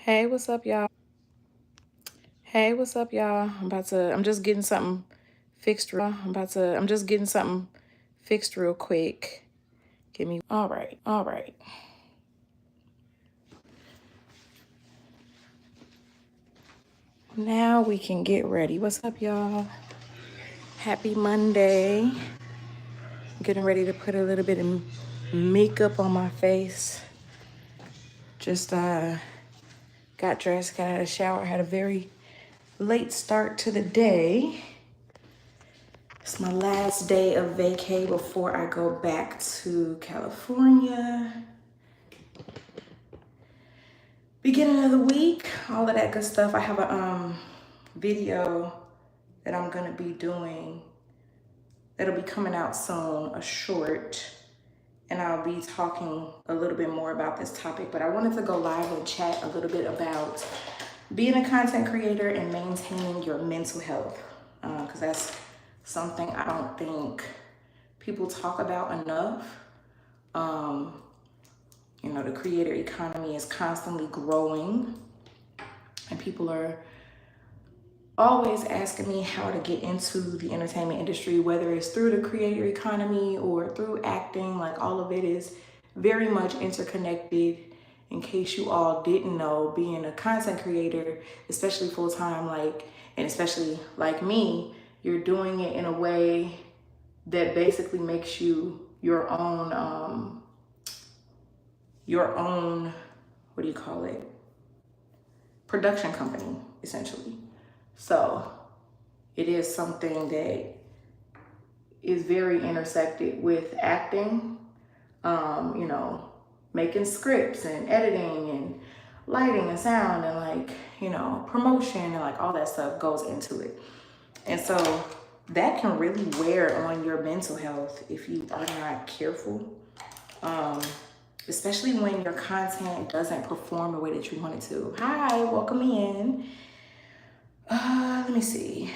Hey, what's up, y'all? Hey, what's up, y'all? I'm just getting something fixed real quick. All right. Now we can get ready. What's up, y'all? Happy Monday. Getting ready to put a little bit of makeup on my face. Just got dressed, got out of the shower, had a very late start to the day. It's my last day of vacay before I go back to California. Beginning of the week, all of that good stuff. I have a video that I'm gonna be doing that'll be coming out soon, a short, and I'll be talking a little bit more about this topic. But I wanted to go live and chat a little bit about being a content creator and maintaining your mental health, because that's something I don't think people talk about enough. The creator economy is constantly growing, and people are always asking me how to get into the entertainment industry, whether it's through the creator economy or through acting. Like, all of it is very much interconnected. In case you all didn't know, being a content creator, especially full-time, and especially like me, you're doing it in a way that basically makes you your own, what do you call it? Production company, essentially. So it is something that is very intersected with acting, making scripts and editing and lighting and sound and promotion and all that stuff goes into it. And so that can really wear on your mental health if you are not careful. Especially when your content doesn't perform the way that you want it to. Hi, welcome in. Let me see.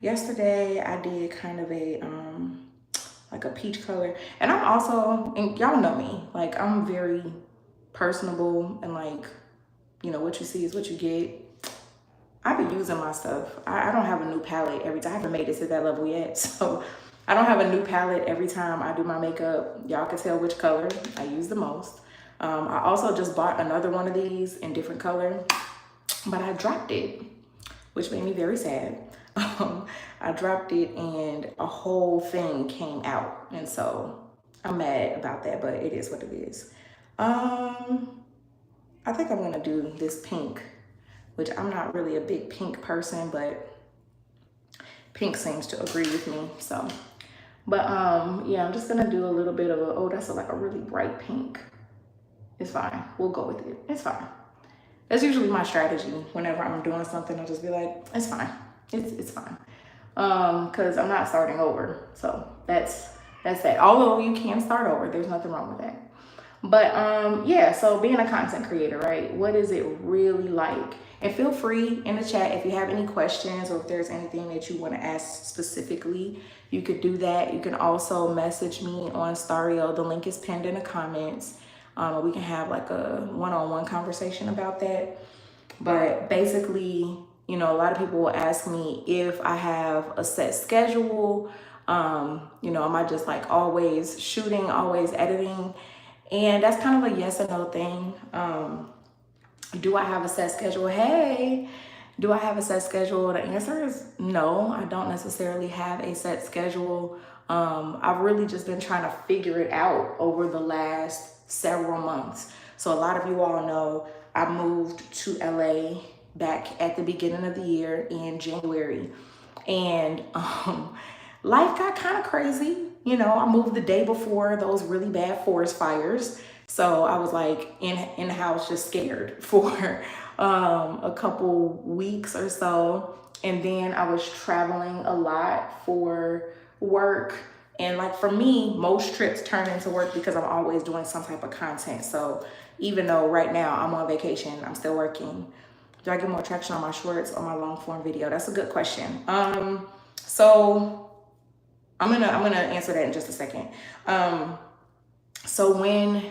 Yesterday I did kind of a peach color, and and y'all know me, I'm very personable, and what you see is what you get. I've been using my stuff. I don't have a new palette every time. I haven't made it to that level yet, so I don't have a new palette every time I do my makeup. Y'all can tell which color I use the most. I also just bought another one of these in different color, but I dropped it, which made me very sad. I dropped it and a whole thing came out, and so I'm mad about that, but it is what it is. I think I'm gonna do this pink, which I'm not really a big pink person, but pink seems to agree with me. So, but yeah, I'm just gonna do a little bit of that's like a really bright pink. It's fine. We'll go with it. It's fine. That's usually my strategy whenever I'm doing something. I'll just be like, it's fine. It's fine. Because I'm not starting over. So that's that. Although you can start over, there's nothing wrong with that. But yeah, so being a content creator, right? What is it really like? And feel free in the chat if you have any questions or if there's anything that you want to ask specifically, you could do that. You can also message me on Stario. The link is pinned in the comments. We can have like a one-on-one conversation about that. But basically, a lot of people will ask me if I have a set schedule. Am I just always shooting, always editing? And that's kind of a yes or no thing. Do I have a set schedule? Hey, do I have a set schedule? The answer is no, I don't necessarily have a set schedule. I've really just been trying to figure it out over the last several months. So a lot of you all know I moved to LA back at the beginning of the year in January. And life got kind of crazy. I moved the day before those really bad forest fires. So I was in the house just scared for a couple weeks or so. And then I was traveling a lot for work. And for me, most trips turn into work because I'm always doing some type of content. So even though right now I'm on vacation, I'm still working. Do I get more traction on my shorts or my long form video? That's a good question. So I'm gonna answer that in just a second. So when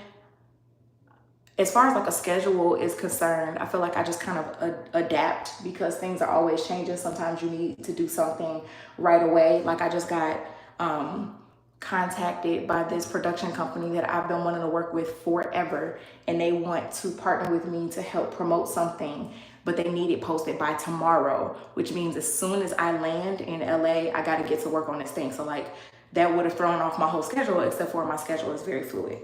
as far as like a schedule is concerned, I feel like I just kind of adapt because things are always changing. Sometimes you need to do something right away. Like I just got contacted by this production company that I've been wanting to work with forever, and they want to partner with me to help promote something, but they need it posted by tomorrow, which means as soon as I land in LA, I got to get to work on this thing. So like that would have thrown off my whole schedule, except for my schedule is very fluid.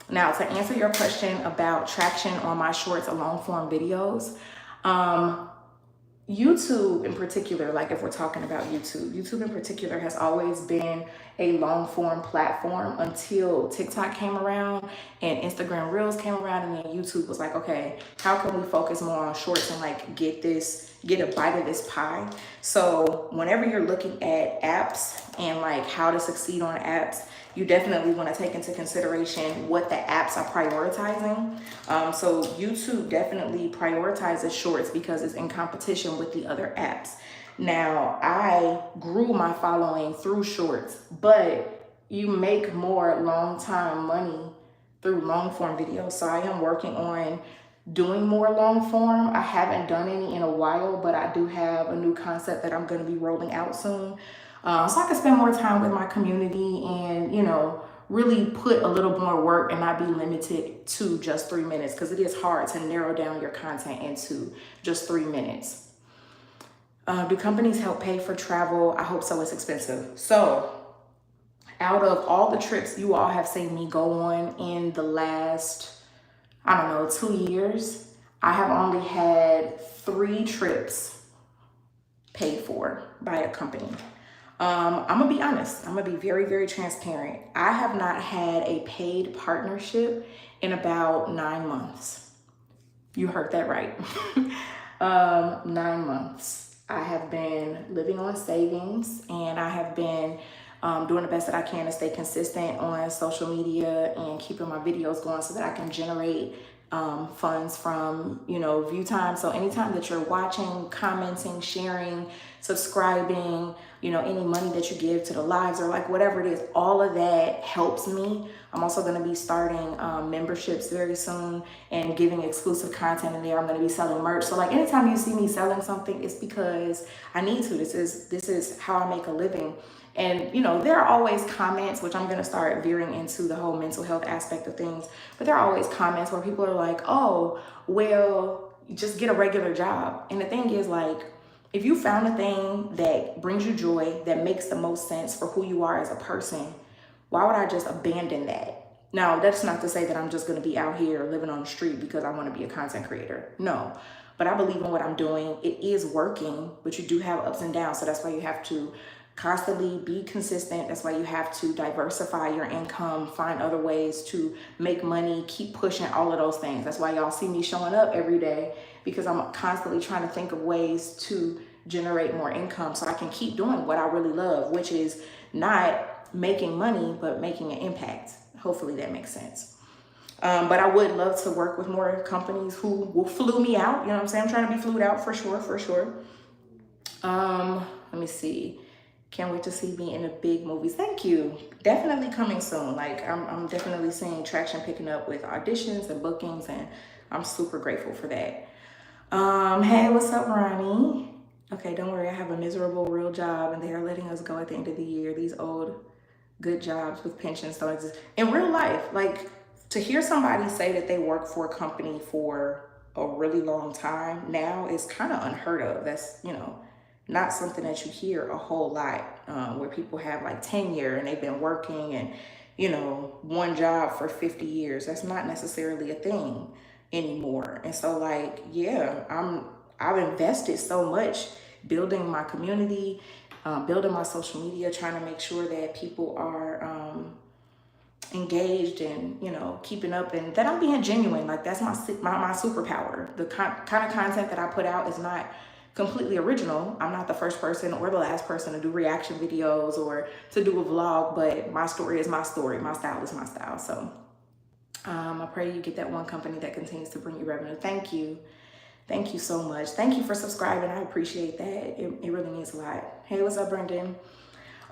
Now, to answer your question about traction on my shorts or long form videos, YouTube in particular, like if we're talking about YouTube in particular has always been a long form platform until TikTok came around and Instagram Reels came around, and then YouTube was like, okay, how can we focus more on shorts and like get a bite of this pie? So whenever you're looking at apps and like how to succeed on apps, you definitely want to take into consideration what the apps are prioritizing. So YouTube definitely prioritizes shorts because it's in competition with the other apps. Now, I grew my following through shorts, but you make more long-term money through long form videos. So I am working on doing more long form. I haven't done any in a while, but I do have a new concept that I'm going to be rolling out soon. So I can spend more time with my community and, you know, really put a little more work and not be limited to just 3 minutes, because it is hard to narrow down your content into just 3 minutes. Do companies help pay for travel? I hope so. It's expensive. So out of all the trips you all have seen me go on in the last, I don't know, 2 years, I have only had 3 trips paid for by a company. I'm gonna be honest. I'm gonna be very, very transparent. I have not had a paid partnership in about 9 months. You heard that right. 9 months. I have been living on savings, and I have been doing the best that I can to stay consistent on social media and keeping my videos going so that I can generate funds from, you know, view time. So anytime that you're watching, commenting, sharing, subscribing, you know, any money that you give to the lives or like whatever it is, all of that helps me. I'm also going to be starting memberships very soon and giving exclusive content in there. I'm going to be selling merch. So like anytime you see me selling something, it's because I need to. This is how I make a living. And, you know, there are always comments, which I'm going to start veering into the whole mental health aspect of things. But there are always comments where people are like, oh, well, just get a regular job. And the thing is, like, if you found a thing that brings you joy, that makes the most sense for who you are as a person, why would I just abandon that? Now, that's not to say that I'm just going to be out here living on the street because I want to be a content creator. No. But I believe in what I'm doing. It is working, but you do have ups and downs. So that's why you have to constantly be consistent. That's why you have to diversify your income, find other ways to make money, keep pushing, all of those things. That's why y'all see me showing up every day, because I'm constantly trying to think of ways to generate more income so I can keep doing what I really love, which is not making money, but making an impact. Hopefully that makes sense. But I would love to work with more companies who will flew me out. You know what I'm saying? I'm trying to be flued out for sure, for sure. Let me see. Can't wait to see me in the big movies. Thank you. Definitely coming soon. Like I'm definitely seeing traction picking up with auditions and bookings, and I'm super grateful for that. Hey, what's up, Ronnie? Okay, don't worry. I have a miserable real job, and they are letting us go at the end of the year. These old good jobs with pensions don't exist in real life. Like, to hear somebody say that they work for a company for a really long time now is kind of unheard of. That's, you know, not something that you hear a whole lot, where people have like tenure and they've been working and, you know, one job for 50 years. That's not necessarily a thing anymore. And so like, yeah, I've invested so much building my community, building my social media, trying to make sure that people are engaged and, you know, keeping up, and that I'm being genuine. Like that's my superpower. The kind of content that I put out is not completely original. I'm not the first person or the last person to do reaction videos or to do a vlog, but my story is my story. My style is my style. So I pray you get that one company that continues to bring you revenue. Thank you. Thank you so much. Thank you for subscribing. I appreciate that. It really means a lot. Hey, what's up, Brendan?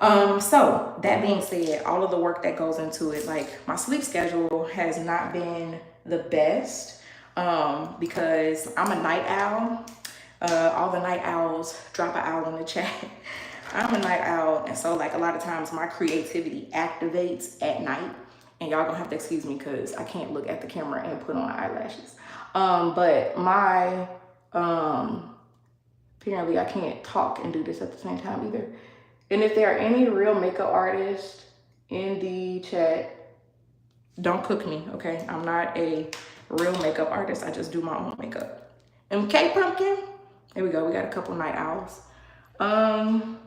So that being said, all of the work that goes into it, like my sleep schedule has not been the best because I'm a night owl. All the night owls, drop an owl in the chat. I'm a night owl, and so like a lot of times my creativity activates at night. And y'all gonna have to excuse me because I can't look at the camera and put on eyelashes. But my apparently I can't talk and do this at the same time either. And if there are any real makeup artists in the chat, don't cook me, okay? I'm not a real makeup artist. I just do my own makeup. MK Pumpkin. There we go. We got a couple night owls. Hold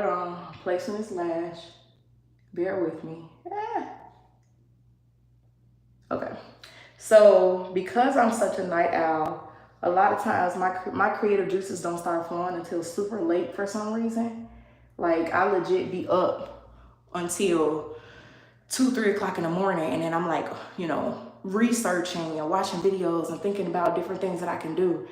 on. Placing this lash. Bear with me. Okay. So because I'm such a night owl, a lot of times my creative juices don't start flowing until super late for some reason. Like I legit be up until 2, 3 o'clock in the morning, and then I'm like, you know, researching and watching videos and thinking about different things that I can do.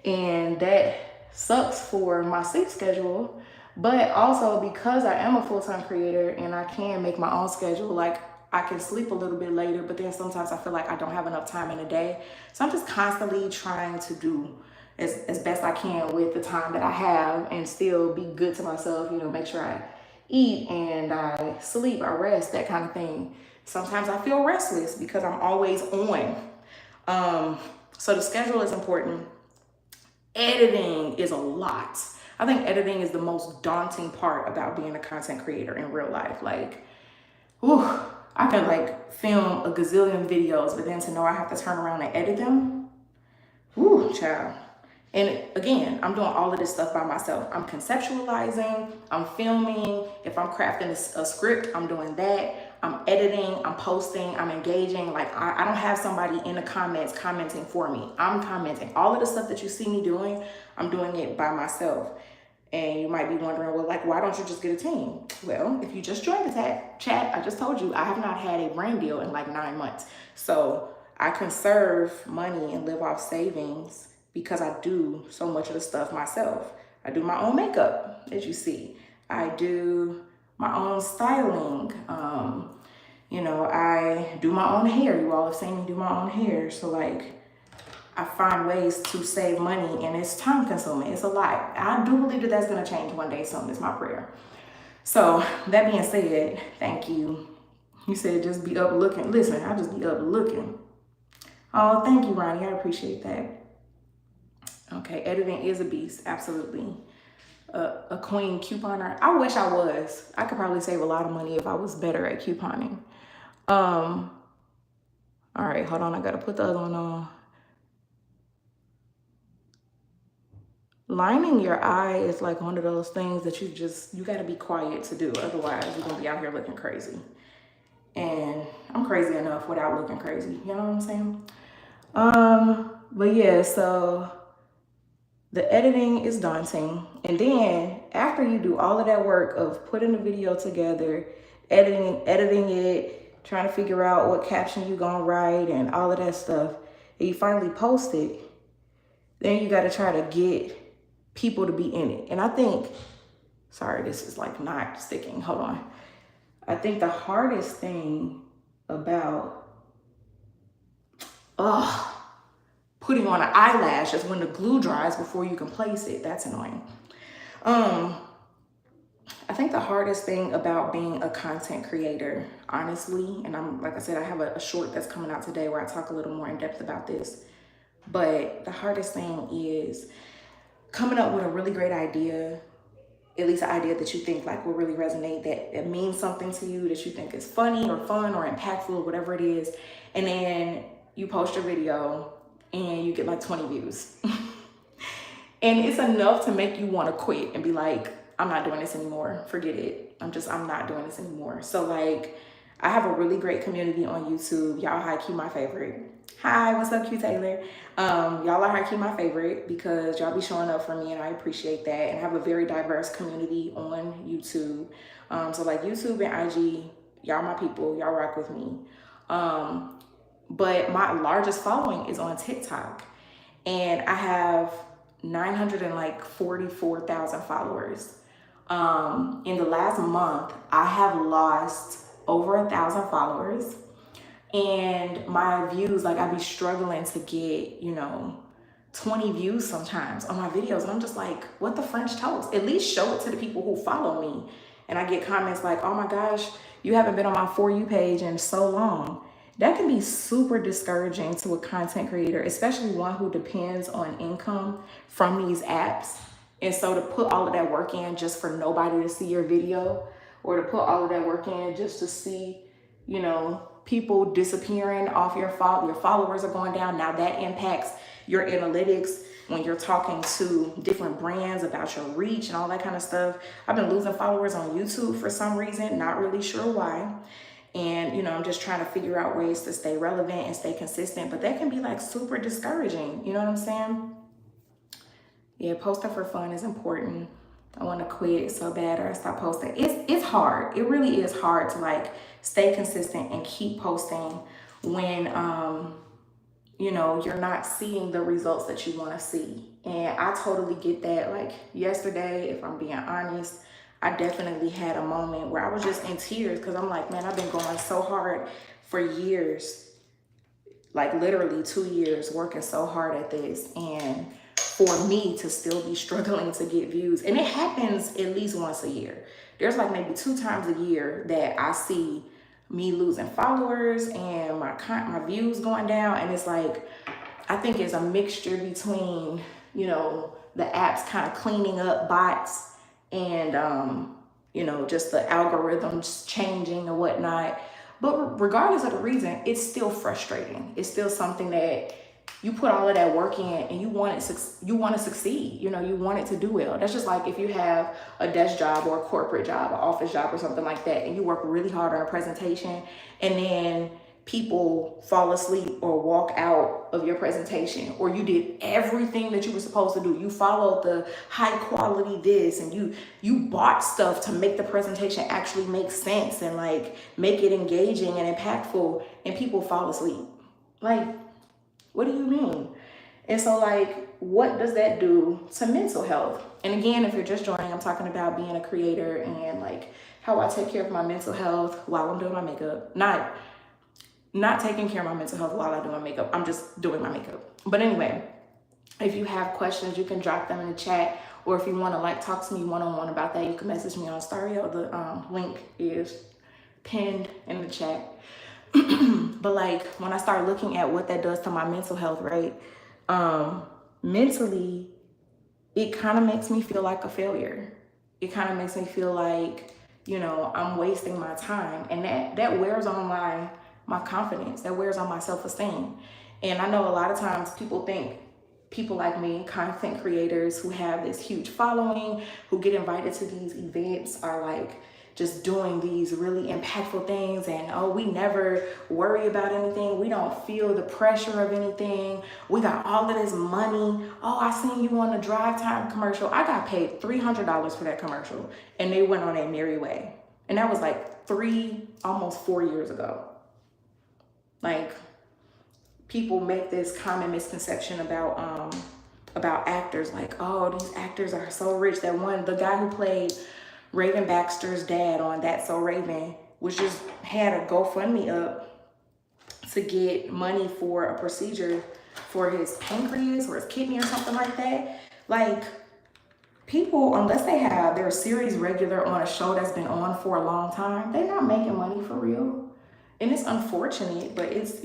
And that sucks for my sleep schedule, but also because I am a full-time creator and I can make my own schedule, like I can sleep a little bit later, but then sometimes I feel like I don't have enough time in the day. So I'm just constantly trying to do as best I can with the time that I have and still be good to myself, you know, make sure I eat and I sleep, I rest, that kind of thing. Sometimes I feel restless because I'm always on. So the schedule is important. Editing is a lot. I think editing is the most daunting part about being a content creator in real life. Like, whew, I can like film a gazillion videos, but then to know I have to turn around and edit them, whew, child. And again, I'm doing all of this stuff by myself. I'm conceptualizing, I'm filming. If I'm crafting a script, I'm doing that. I'm editing, I'm posting, I'm engaging. Like I don't have somebody in the comments commenting for me. I'm commenting. All of the stuff that you see me doing, I'm doing it by myself. And you might be wondering, well, like, why don't you just get a team? Well, if you just joined the chat, I just told you, I have not had a brand deal in like 9 months. So I conserve money and live off savings because I do so much of the stuff myself. I do my own makeup, as you see. I do my own styling. You know, I do my own hair. You all have seen me do my own hair. So like, I find ways to save money, and it's time consuming. It's a lot. I do believe that that's gonna change one day soon. It's my prayer. So that being said, thank you. You said just be up looking. Listen, I just be up looking. Oh, thank you, Ronnie. I appreciate that. Okay, editing is a beast, absolutely. A queen couponer. I wish I was. I could probably save a lot of money if I was better at couponing. All right, hold on. I gotta put the other one on. Lining your eye is like one of those things that you gotta be quiet to do. Otherwise, you're gonna be out here looking crazy. And I'm crazy enough without looking crazy. You know what I'm saying? But yeah, so the editing is daunting. And then after you do all of that work of putting the video together, editing it, trying to figure out what caption you're gonna write and all of that stuff, and you finally post it, then you gotta try to get people to be in it. And I think, sorry, this is like not sticking. Hold on. I think the hardest thing about putting on an eyelash is when the glue dries before you can place it. That's annoying. I think the hardest thing about being a content creator, honestly, and I'm like I said, I have a short that's coming out today where I talk a little more in depth about this. But the hardest thing is coming up with a really great idea, at least an idea that you think like will really resonate, that it means something to you, that you think is funny or fun or impactful or whatever it is. And then you post your video and you get like 20 views. And it's enough to make you want to quit and be like, I'm not doing this anymore. Forget it. I'm not doing this anymore. So like, I have a really great community on YouTube. Y'all high key my favorite. Hi, what's up, Q Taylor? Y'all are high key my favorite because y'all be showing up for me and I appreciate that. And I have a very diverse community on YouTube. So like YouTube and IG, y'all my people, y'all rock with me. But my largest following is on TikTok. And I have 944,000 followers. In the last month, I have lost over 1,000 followers. And my views, like I be struggling to get, 20 views sometimes on my videos. And I'm just like, what the French toast? At least show it to the people who follow me. And I get comments like, oh my gosh, you haven't been on my For You page in so long. That can be super discouraging to a content creator, especially one who depends on income from these apps. And so to put all of that work in just for nobody to see your video, or to put all of that work in just to see, people disappearing off your followers are going down. Now that impacts your analytics when you're talking to different brands about your reach and all that kind of stuff. I've been losing followers on YouTube for some reason, not really sure why. And, I'm just trying to figure out ways to stay relevant and stay consistent, but that can be like super discouraging. You know what I'm saying? Yeah, posting for fun is important. I want to quit so bad or I stop posting. It's hard. It really is hard to like stay consistent and keep posting when you're not seeing the results that you want to see. And I totally get that. Like yesterday, if I'm being honest, I definitely had a moment where I was just in tears because I'm like, man, I've been going so hard for years, like literally 2 years working so hard at this. And for me to still be struggling to get views, and it happens at least once a year. There's like maybe 2 times a year that I see me losing followers and my views going down. And it's like, I think it's a mixture between, the apps kind of cleaning up bots and, just the algorithms changing and whatnot. But regardless of the reason, it's still frustrating. It's still something that you put all of that work in and you want to succeed. You want it to do well. That's just like if you have a desk job or a corporate job, an office job or something like that, and you work really hard on a presentation and then people fall asleep or walk out of your presentation, or you did everything that you were supposed to do. You followed the high quality this, and you bought stuff to make the presentation actually make sense and like make it engaging and impactful, and people fall asleep. Like, what do you mean? And so like, what does that do to mental health? And again, if you're just joining, I'm talking about being a creator and like how I take care of my mental health while I'm doing my makeup. Not taking care of my mental health while I do my makeup. I'm just doing my makeup. But anyway, if you have questions, you can drop them in the chat. Or if you want to like talk to me one-on-one about that, you can message me on Stario. The link is pinned in the chat. But like when I start looking at what that does to my mental health, right? Mentally, it kind of makes me feel like a failure. It kind of makes me feel like, I'm wasting my time. And that wears on my confidence. That wears on my self-esteem. And I know a lot of times people think people like me, content creators who have this huge following, who get invited to these events, are like just doing these really impactful things, and we never worry about anything. We don't feel the pressure of anything. We got all of this money. Oh, I seen you on the Drive Time commercial. I got paid $300 for that commercial, and they went on a merry way. And that was like almost 4 years ago. Like, people make this common misconception about actors, like, oh, these actors are so rich. The guy who played Raven Baxter's dad on That's So Raven had a GoFundMe up to get money for a procedure for his pancreas or his kidney or something like that. Like, people, unless they're a series regular on a show that's been on for a long time, they're not making money for real. And it's unfortunate, but it's,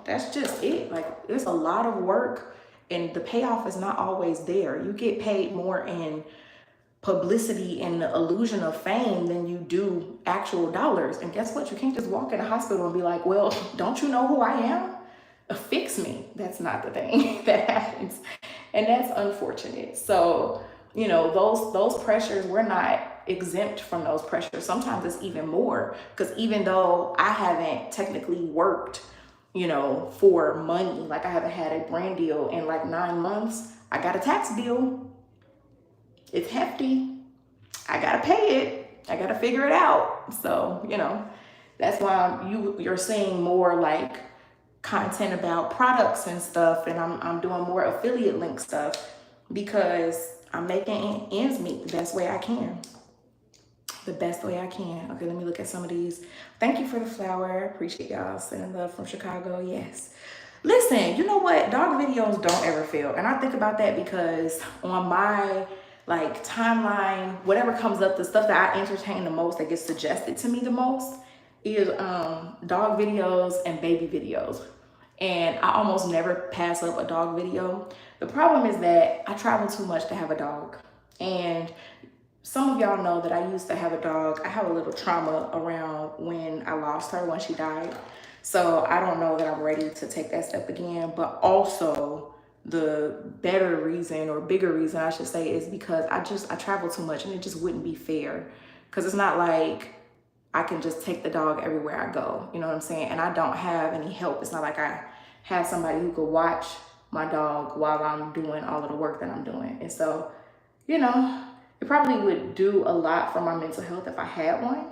that's just it. Like, it's a lot of work and the payoff is not always there. You get paid more in publicity and the illusion of fame than you do actual dollars. And guess what? You can't just walk in a hospital and be like, well, don't you know who I am? Fix me. That's not the thing that happens. And that's unfortunate. So, those pressures, we're not exempt from those pressures. Sometimes it's even more, because even though I haven't technically worked, for money, like I haven't had a brand deal in like 9 months, I got a tax bill. It's hefty. I gotta pay it. I gotta figure it out. So, that's why you're seeing more like content about products and stuff, and I'm doing more affiliate link stuff because I'm making ends meet the best way I can. the best way I can. Okay, let me look at some of these. Thank you for the flower. Appreciate y'all sending love from Chicago. Yes. Listen, you know what? Dog videos don't ever fail. And I think about that because on my like timeline, whatever comes up, the stuff that I entertain the most, that gets suggested to me the most, is dog videos and baby videos. And I almost never pass up a dog video. The problem is that I travel too much to have a dog. And some of y'all know that I used to have a dog. I have a little trauma around when I lost her, when she died. So I don't know that I'm ready to take that step again. But also the better reason, or bigger reason I should say, is because I travel too much, and it just wouldn't be fair. Because it's not like I can just take the dog everywhere I go. You know what I'm saying? And I don't have any help. It's not like I have somebody who could watch my dog while I'm doing all of the work that I'm doing. And so, you know, it probably would do a lot for my mental health if I had one,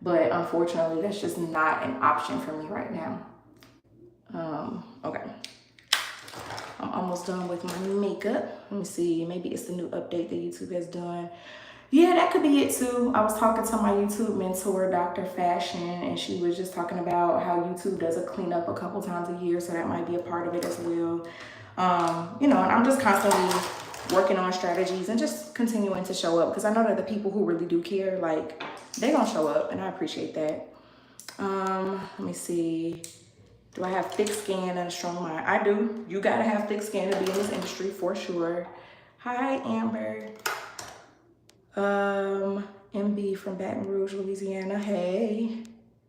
but unfortunately, that's just not an option for me right now. Okay. I'm almost done with my makeup. Let me see, maybe it's the new update that YouTube has done. Yeah, that could be it too. I was talking to my YouTube mentor, Dr. Fashion, and she was just talking about how YouTube does a cleanup a couple times a year, so that might be a part of it as well. You know, and I'm just constantly working on strategies and just continuing to show up, because I know that the people who really do care, like, they gonna show up, and I appreciate that. Let me see. Do I have thick skin and a strong mind? I do. You gotta have thick skin to be in this industry for sure. Hi, Amber. MB from Baton Rouge, Louisiana. Hey.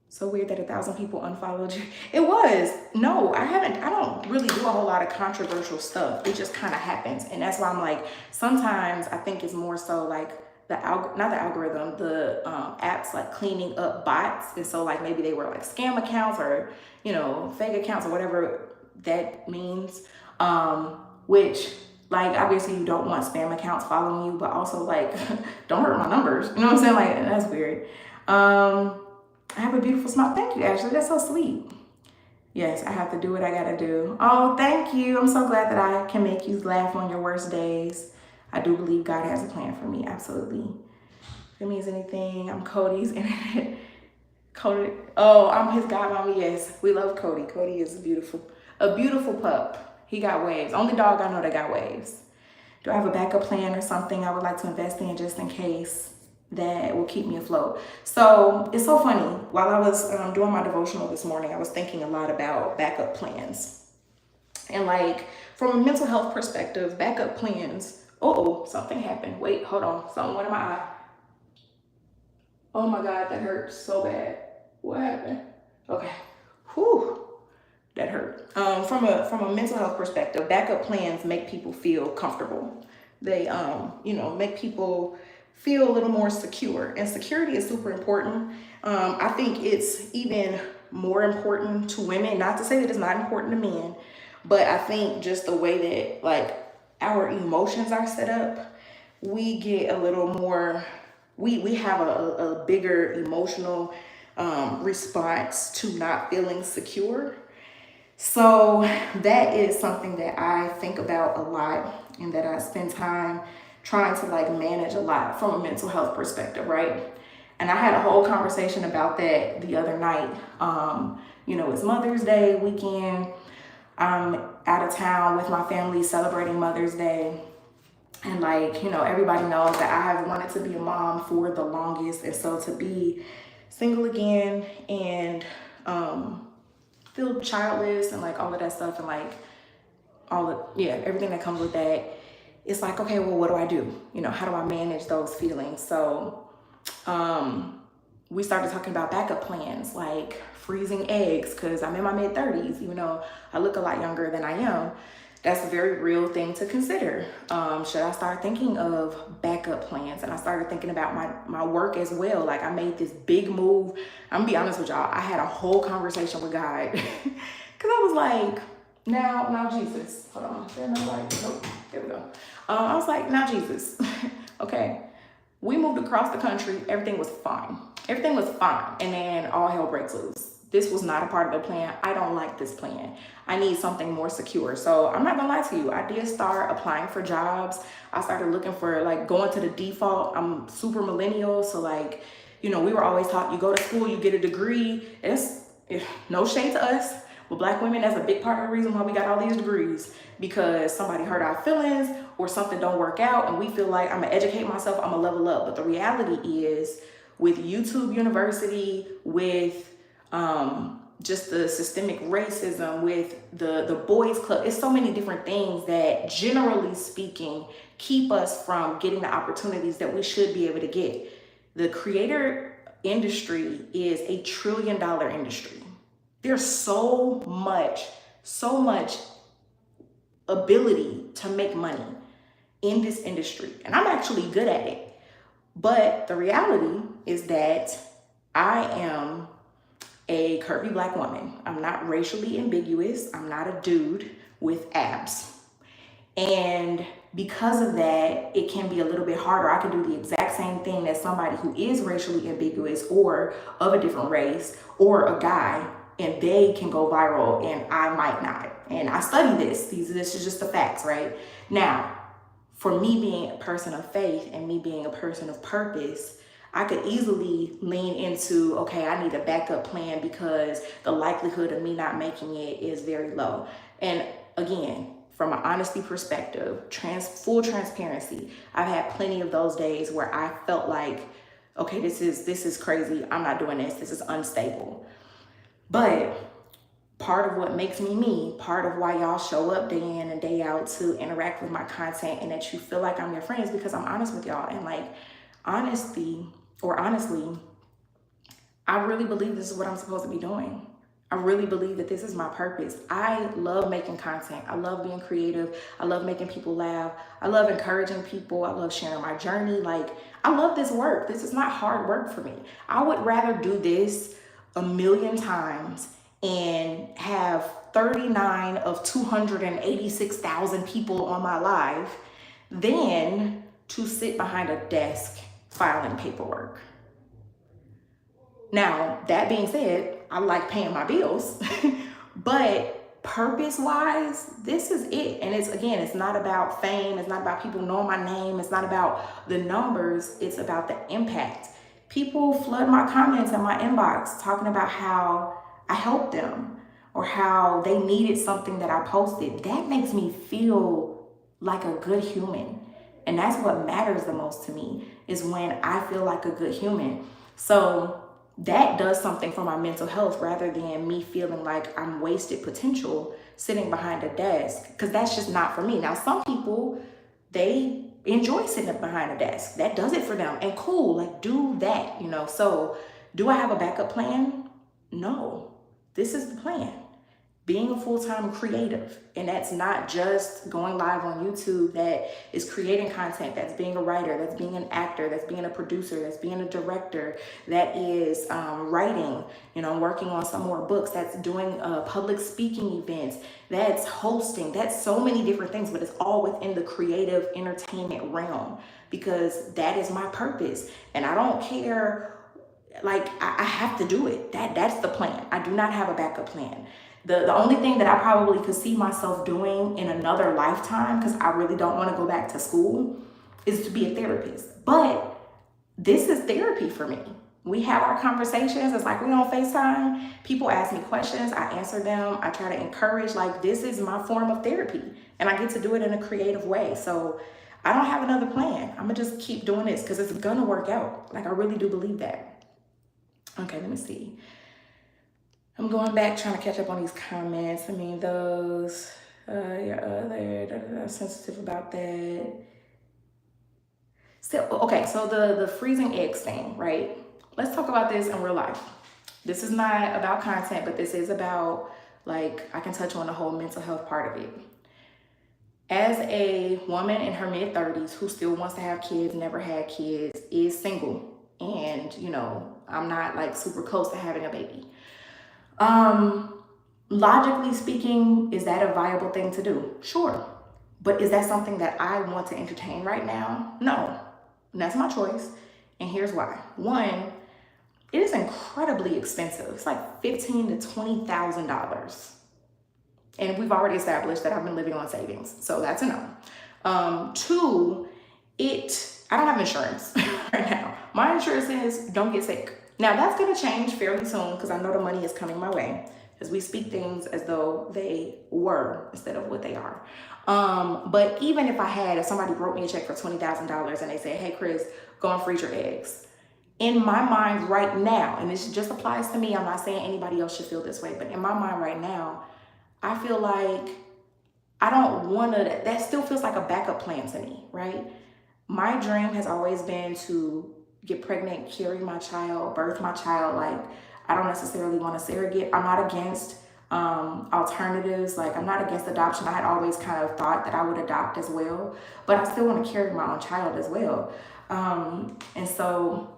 So weird that 1,000 people unfollowed you. It was. No, I don't really do a whole lot of controversial stuff. It just kind of happens. And that's why I'm like, sometimes I think it's more so like not the algorithm, the apps like cleaning up bots. And so like maybe they were like scam accounts, or, you know, fake accounts, or whatever that means. Which, like, obviously you don't want spam accounts following you, but also like, don't hurt my numbers. You know what I'm saying? Like, that's weird. I have a beautiful smile. Thank you, Ashley. That's so sweet. Yes, I have to do what I gotta do. Oh, thank you. I'm so glad that I can make you laugh on your worst days. I do believe God has a plan for me. Absolutely. If it means anything, I'm Cody's internet. Cody. Oh, I'm his godmommy. Yes, we love Cody. Cody is a beautiful pup. He got waves. Only dog I know that got waves. Do I have a backup plan or something I would like to invest in just in case that will keep me afloat? So it's so funny. While I was doing my devotional this morning, I was thinking a lot about backup plans. And like, from a mental health perspective, backup plans. Oh, something happened. Wait, hold on. Something went in my eye. Oh my God, that hurts so bad. What happened? Okay. Whew. That hurt. From a mental health perspective, backup plans make people feel comfortable. They, you know, make people feel a little more secure. And security is super important. I think it's even more important to women. Not to say that it's not important to men, but I think just the way that like our emotions are set up, we get a little more, we have a bigger emotional response to not feeling secure. So that is something that I think about a lot, and that I spend time trying to like manage a lot from a mental health perspective, right? And I had a whole conversation about that the other night. You know, it's Mother's Day weekend. I'm out of town with my family celebrating Mother's Day. And like, you know, everybody knows that I have wanted to be a mom for the longest. And so to be single again and feel childless and like all of that stuff, and like everything that comes with that, it's like, okay, well, what do I do? You know, how do I manage those feelings? So we started talking about backup plans, like freezing eggs, because I'm in my mid-30s, even though I look a lot younger than I am. That's a very real thing to consider. Should I start thinking of backup plans? And I started thinking about my work as well. Like, I made this big move. I'm gonna be honest with y'all, I had a whole conversation with God because I was like, now Jesus, hold on, is there no light? Nope, there we go. I was like, now Jesus, okay, we moved across the country, everything was fine. Everything was fine, and then all hell breaks loose. This was not a part of the plan. I don't like this plan. I need something more secure. So I'm not gonna lie to you. I did start applying for jobs. I started looking for like going to the default. I'm super millennial. So like, you know, we were always taught you go to school, you get a degree. It's no shade to us. But Black women, that's a big part of the reason why we got all these degrees, because somebody hurt our feelings or something don't work out and we feel like I'm gonna educate myself, I'm gonna level up. But the reality is with YouTube University, with just the systemic racism, with the boys club, it's so many different things that generally speaking keep us from getting the opportunities that we should be able to get. The creator industry is $1 trillion industry. There's so much ability to make money in this industry, and I'm actually good at it. But the reality is that I am a curvy Black woman. I'm not racially ambiguous. I'm not a dude with abs. And because of that, it can be a little bit harder. I can do the exact same thing as somebody who is racially ambiguous or of a different race or a guy, and they can go viral and I might not. And I study this. This is just the facts, right? Now, for me being a person of faith and me being a person of purpose, I could easily lean into, okay, I need a backup plan because the likelihood of me not making it is very low. And again, from an honesty perspective, full transparency, I've had plenty of those days where I felt like, okay, this is crazy. I'm not doing this. This is unstable. But part of what makes me me, part of why y'all show up day in and day out to interact with my content and that you feel like I'm your friend is because I'm honest with y'all. And like, honestly, I really believe this is what I'm supposed to be doing. I really believe that this is my purpose. I love making content. I love being creative. I love making people laugh. I love encouraging people. I love sharing my journey. Like, I love this work. This is not hard work for me. I would rather do this 1,000,000 times and have 39 of 286,000 people on my live than to sit behind a desk filing paperwork. Now, that being said, I like paying my bills, but purpose-wise, this is it. And it's not about fame. It's not about people knowing my name. It's not about the numbers. It's about the impact. People flood my comments and my inbox talking about how I helped them or how they needed something that I posted. That makes me feel like a good human. And that's what matters the most to me, is when I feel like a good human. So that does something for my mental health rather than me feeling like I'm wasted potential sitting behind a desk, because that's just not for me. Now, some people, they enjoy sitting behind a desk. That does it for them, and cool, like do that, you know. So do I have a backup plan? No, this is the plan. Being a full-time creative, and that's not just going live on YouTube, that is creating content, that's being a writer, that's being an actor, that's being a producer, that's being a director, that is writing, you know, working on some more books, that's doing public speaking events, that's hosting, that's so many different things, but it's all within the creative entertainment realm, because that is my purpose. And I don't care, like I have to do it. That's the plan. I do not have a backup plan. The only thing that I probably could see myself doing in another lifetime, because I really don't want to go back to school, is to be a therapist. But this is therapy for me. We have our conversations. It's like we on FaceTime. People ask me questions. I answer them. I try to encourage. Like, this is my form of therapy. And I get to do it in a creative way. So I don't have another plan. I'm going to just keep doing this because it's going to work out. Like, I really do believe that. Okay, let me see. I'm going back trying to catch up on these comments. I mean, those, your other, sensitive about that. Still, okay, so the freezing eggs thing, right? Let's talk about this in real life. This is not about content, but this is about, like, I can touch on the whole mental health part of it. As a woman in her mid-30s who still wants to have kids, never had kids, is single, and, you know, I'm not, like, super close to having a baby. Logically speaking, is that a viable thing to do? Sure. But is that something that I want to entertain right now? No. And that's my choice. And here's why. One, it is incredibly expensive. It's like $15,000 to $20,000. And we've already established that I've been living on savings. So that's a no. Two, I don't have insurance right now. My insurance is don't get sick. Now that's gonna change fairly soon because I know the money is coming my way, because we speak things as though they were instead of what they are. But even if somebody wrote me a check for $20,000 and they said, hey Chris, go and freeze your eggs. In my mind right now, and this just applies to me, I'm not saying anybody else should feel this way, but in my mind right now, I feel like I don't want to, that still feels like a backup plan to me, right? My dream has always been to get pregnant, carry my child, birth my child. Like, I don't necessarily want to surrogate. I'm not against alternatives. Like, I'm not against adoption. I had always kind of thought that I would adopt as well, but I still want to carry my own child as well. And so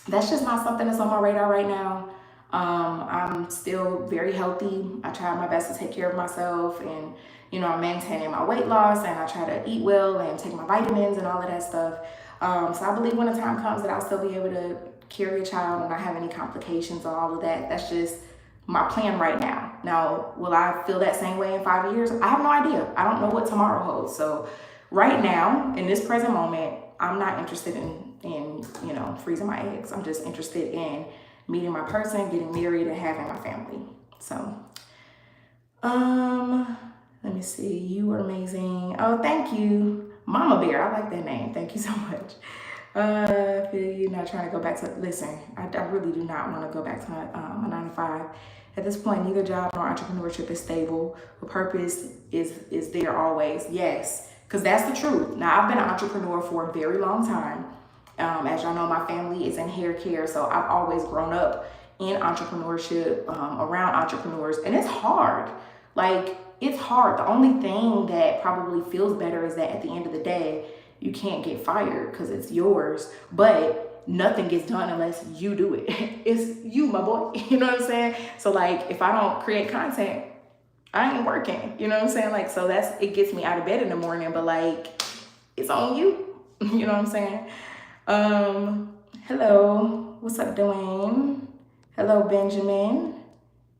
that's just not something that's on my radar right now. I'm still very healthy. I try my best to take care of myself, and I'm maintaining my weight loss, and I try to eat well and take my vitamins and all of that stuff. So I believe when the time comes that I'll still be able to carry a child and not have any complications or all of that. That's just my plan right now. Now, will I feel that same way in 5 years? I have no idea. I don't know what tomorrow holds. So right now, in this present moment, I'm not interested in freezing my eggs. I'm just interested in meeting my person, getting married, and having my family. So, let me see. You are amazing. Oh, thank you. Mama Bear. I like that name. Thank you so much. You're not trying to go back to, listen, I really do not want to go back to my 9 to 5. At this point, neither job nor entrepreneurship is stable. The purpose is there always. Yes, because that's the truth. Now, I've been an entrepreneur for a very long time. As y'all know, my family is in hair care, so I've always grown up in entrepreneurship, around entrepreneurs, and it's hard. Like, it's hard. The only thing that probably feels better is that at the end of the day, you can't get fired because it's yours, but nothing gets done unless you do it. It's you, my boy. You know what I'm saying? So like, if I don't create content, I ain't working. You know what I'm saying? Like, so it gets me out of bed in the morning, but like, it's on you. You know what I'm saying? Hello, what's up, Dwayne? Hello, Benjamin.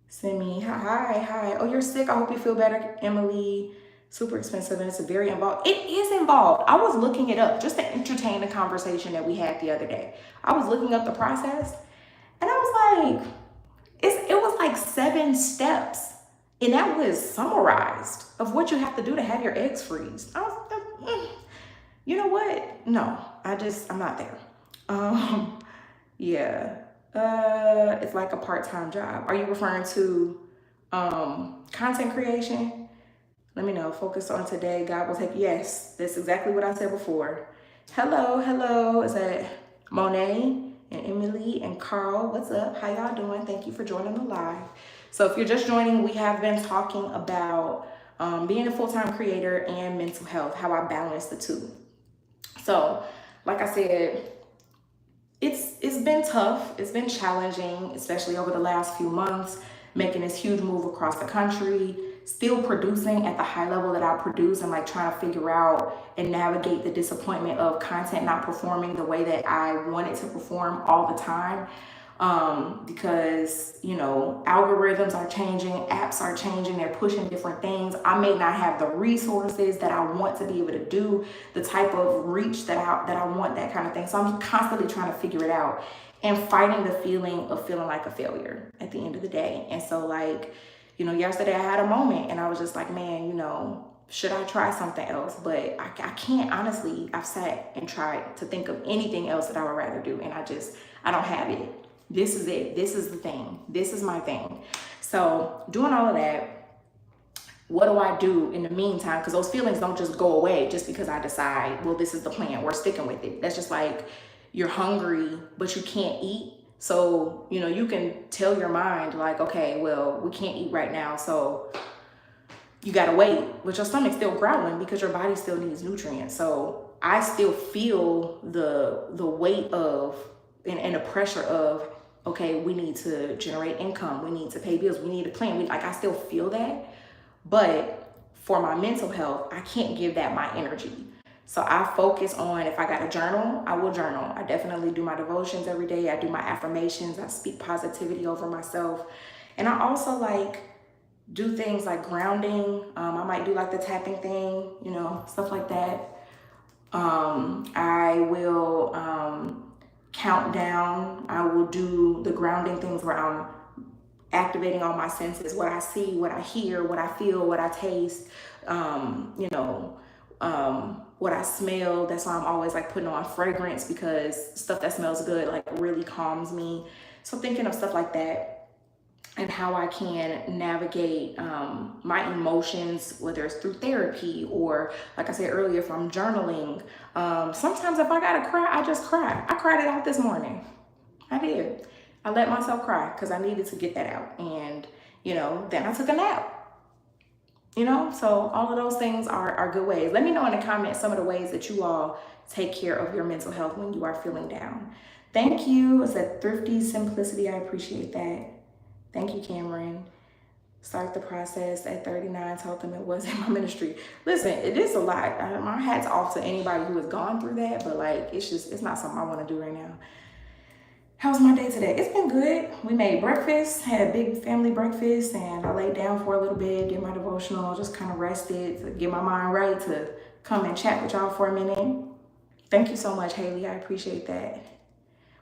Send me, hi. Oh, you're sick. I hope you feel better, Emily. Super expensive, and it's very involved. It is involved. I was looking it up just to entertain the conversation that we had the other day. I was looking up the process, and I was like, it was like 7 steps, and that was summarized of what you have to do to have your eggs freeze. I was, you know what? No, I'm not there. Yeah. It's like a part-time job. Are you referring to content creation? Let me know. Focus on today. God will take. Yes, that's exactly what I said before. Hello. Is that Monet and Emily and Carl? What's up? How y'all doing? Thank you for joining the live. So if you're just joining, we have been talking about being a full-time creator and mental health, how I balance the two. So, like I said, it's been tough. It's been challenging, especially over the last few months, making this huge move across the country, still producing at the high level that I produce, and like trying to figure out and navigate the disappointment of content not performing the way that I want it to perform all the time. Because, algorithms are changing, apps are changing, they're pushing different things. I may not have the resources that I want to be able to do the type of reach that I want, that kind of thing. So I'm constantly trying to figure it out and fighting the feeling of feeling like a failure at the end of the day. And so like, yesterday I had a moment and I was just like, man, should I try something else? But I can't, honestly. I've sat and tried to think of anything else that I would rather do, and I don't have it. This is it. This is the thing. This is my thing. So doing all of that, what do I do in the meantime? Because those feelings don't just go away just because I decide, well, this is the plan, we're sticking with it. That's just like you're hungry, but you can't eat. So, you can tell your mind like, okay, well, we can't eat right now, so you gotta wait. But your stomach's still growling because your body still needs nutrients. So I still feel the weight of and the pressure of, okay, we need to generate income, we need to pay bills, we need a plan. I still feel that, but for my mental health, I can't give that my energy. So I focus on, if I got to journal, I will journal. I definitely do my devotions every day. I do my affirmations. I speak positivity over myself. And I also like do things like grounding. I might do like the tapping thing, you know, stuff like that. I will count down. I will do the grounding things where I'm activating all my senses, what I see, what I hear, what I feel, what I taste, you know, what I smell. That's why I'm always like putting on fragrance, because stuff that smells good like really calms me. So thinking of stuff like that and how I can navigate my emotions, whether it's through therapy or, like I said earlier, if I'm journaling. Sometimes if I gotta cry, I just cry. I cried it out this morning. I did. I let myself cry because I needed to get that out. And, you know, then I took a nap. You know, so all of those things are good ways. Let me know in the comments some of the ways that you all take care of your mental health when you are feeling down. Thank you. It's a thrifty simplicity. I appreciate that. Thank you, Cameron. Start the process at 39. Told them it wasn't my ministry. Listen, it is a lot. My hat's off to anybody who has gone through that, but like, it's not something I want to do right now. How's my day today? It's been good. We made breakfast, had a big family breakfast, and I laid down for a little bit, did my devotional, just kind of rested to get my mind right to come and chat with y'all for a minute. Thank you so much, Haley. I appreciate that.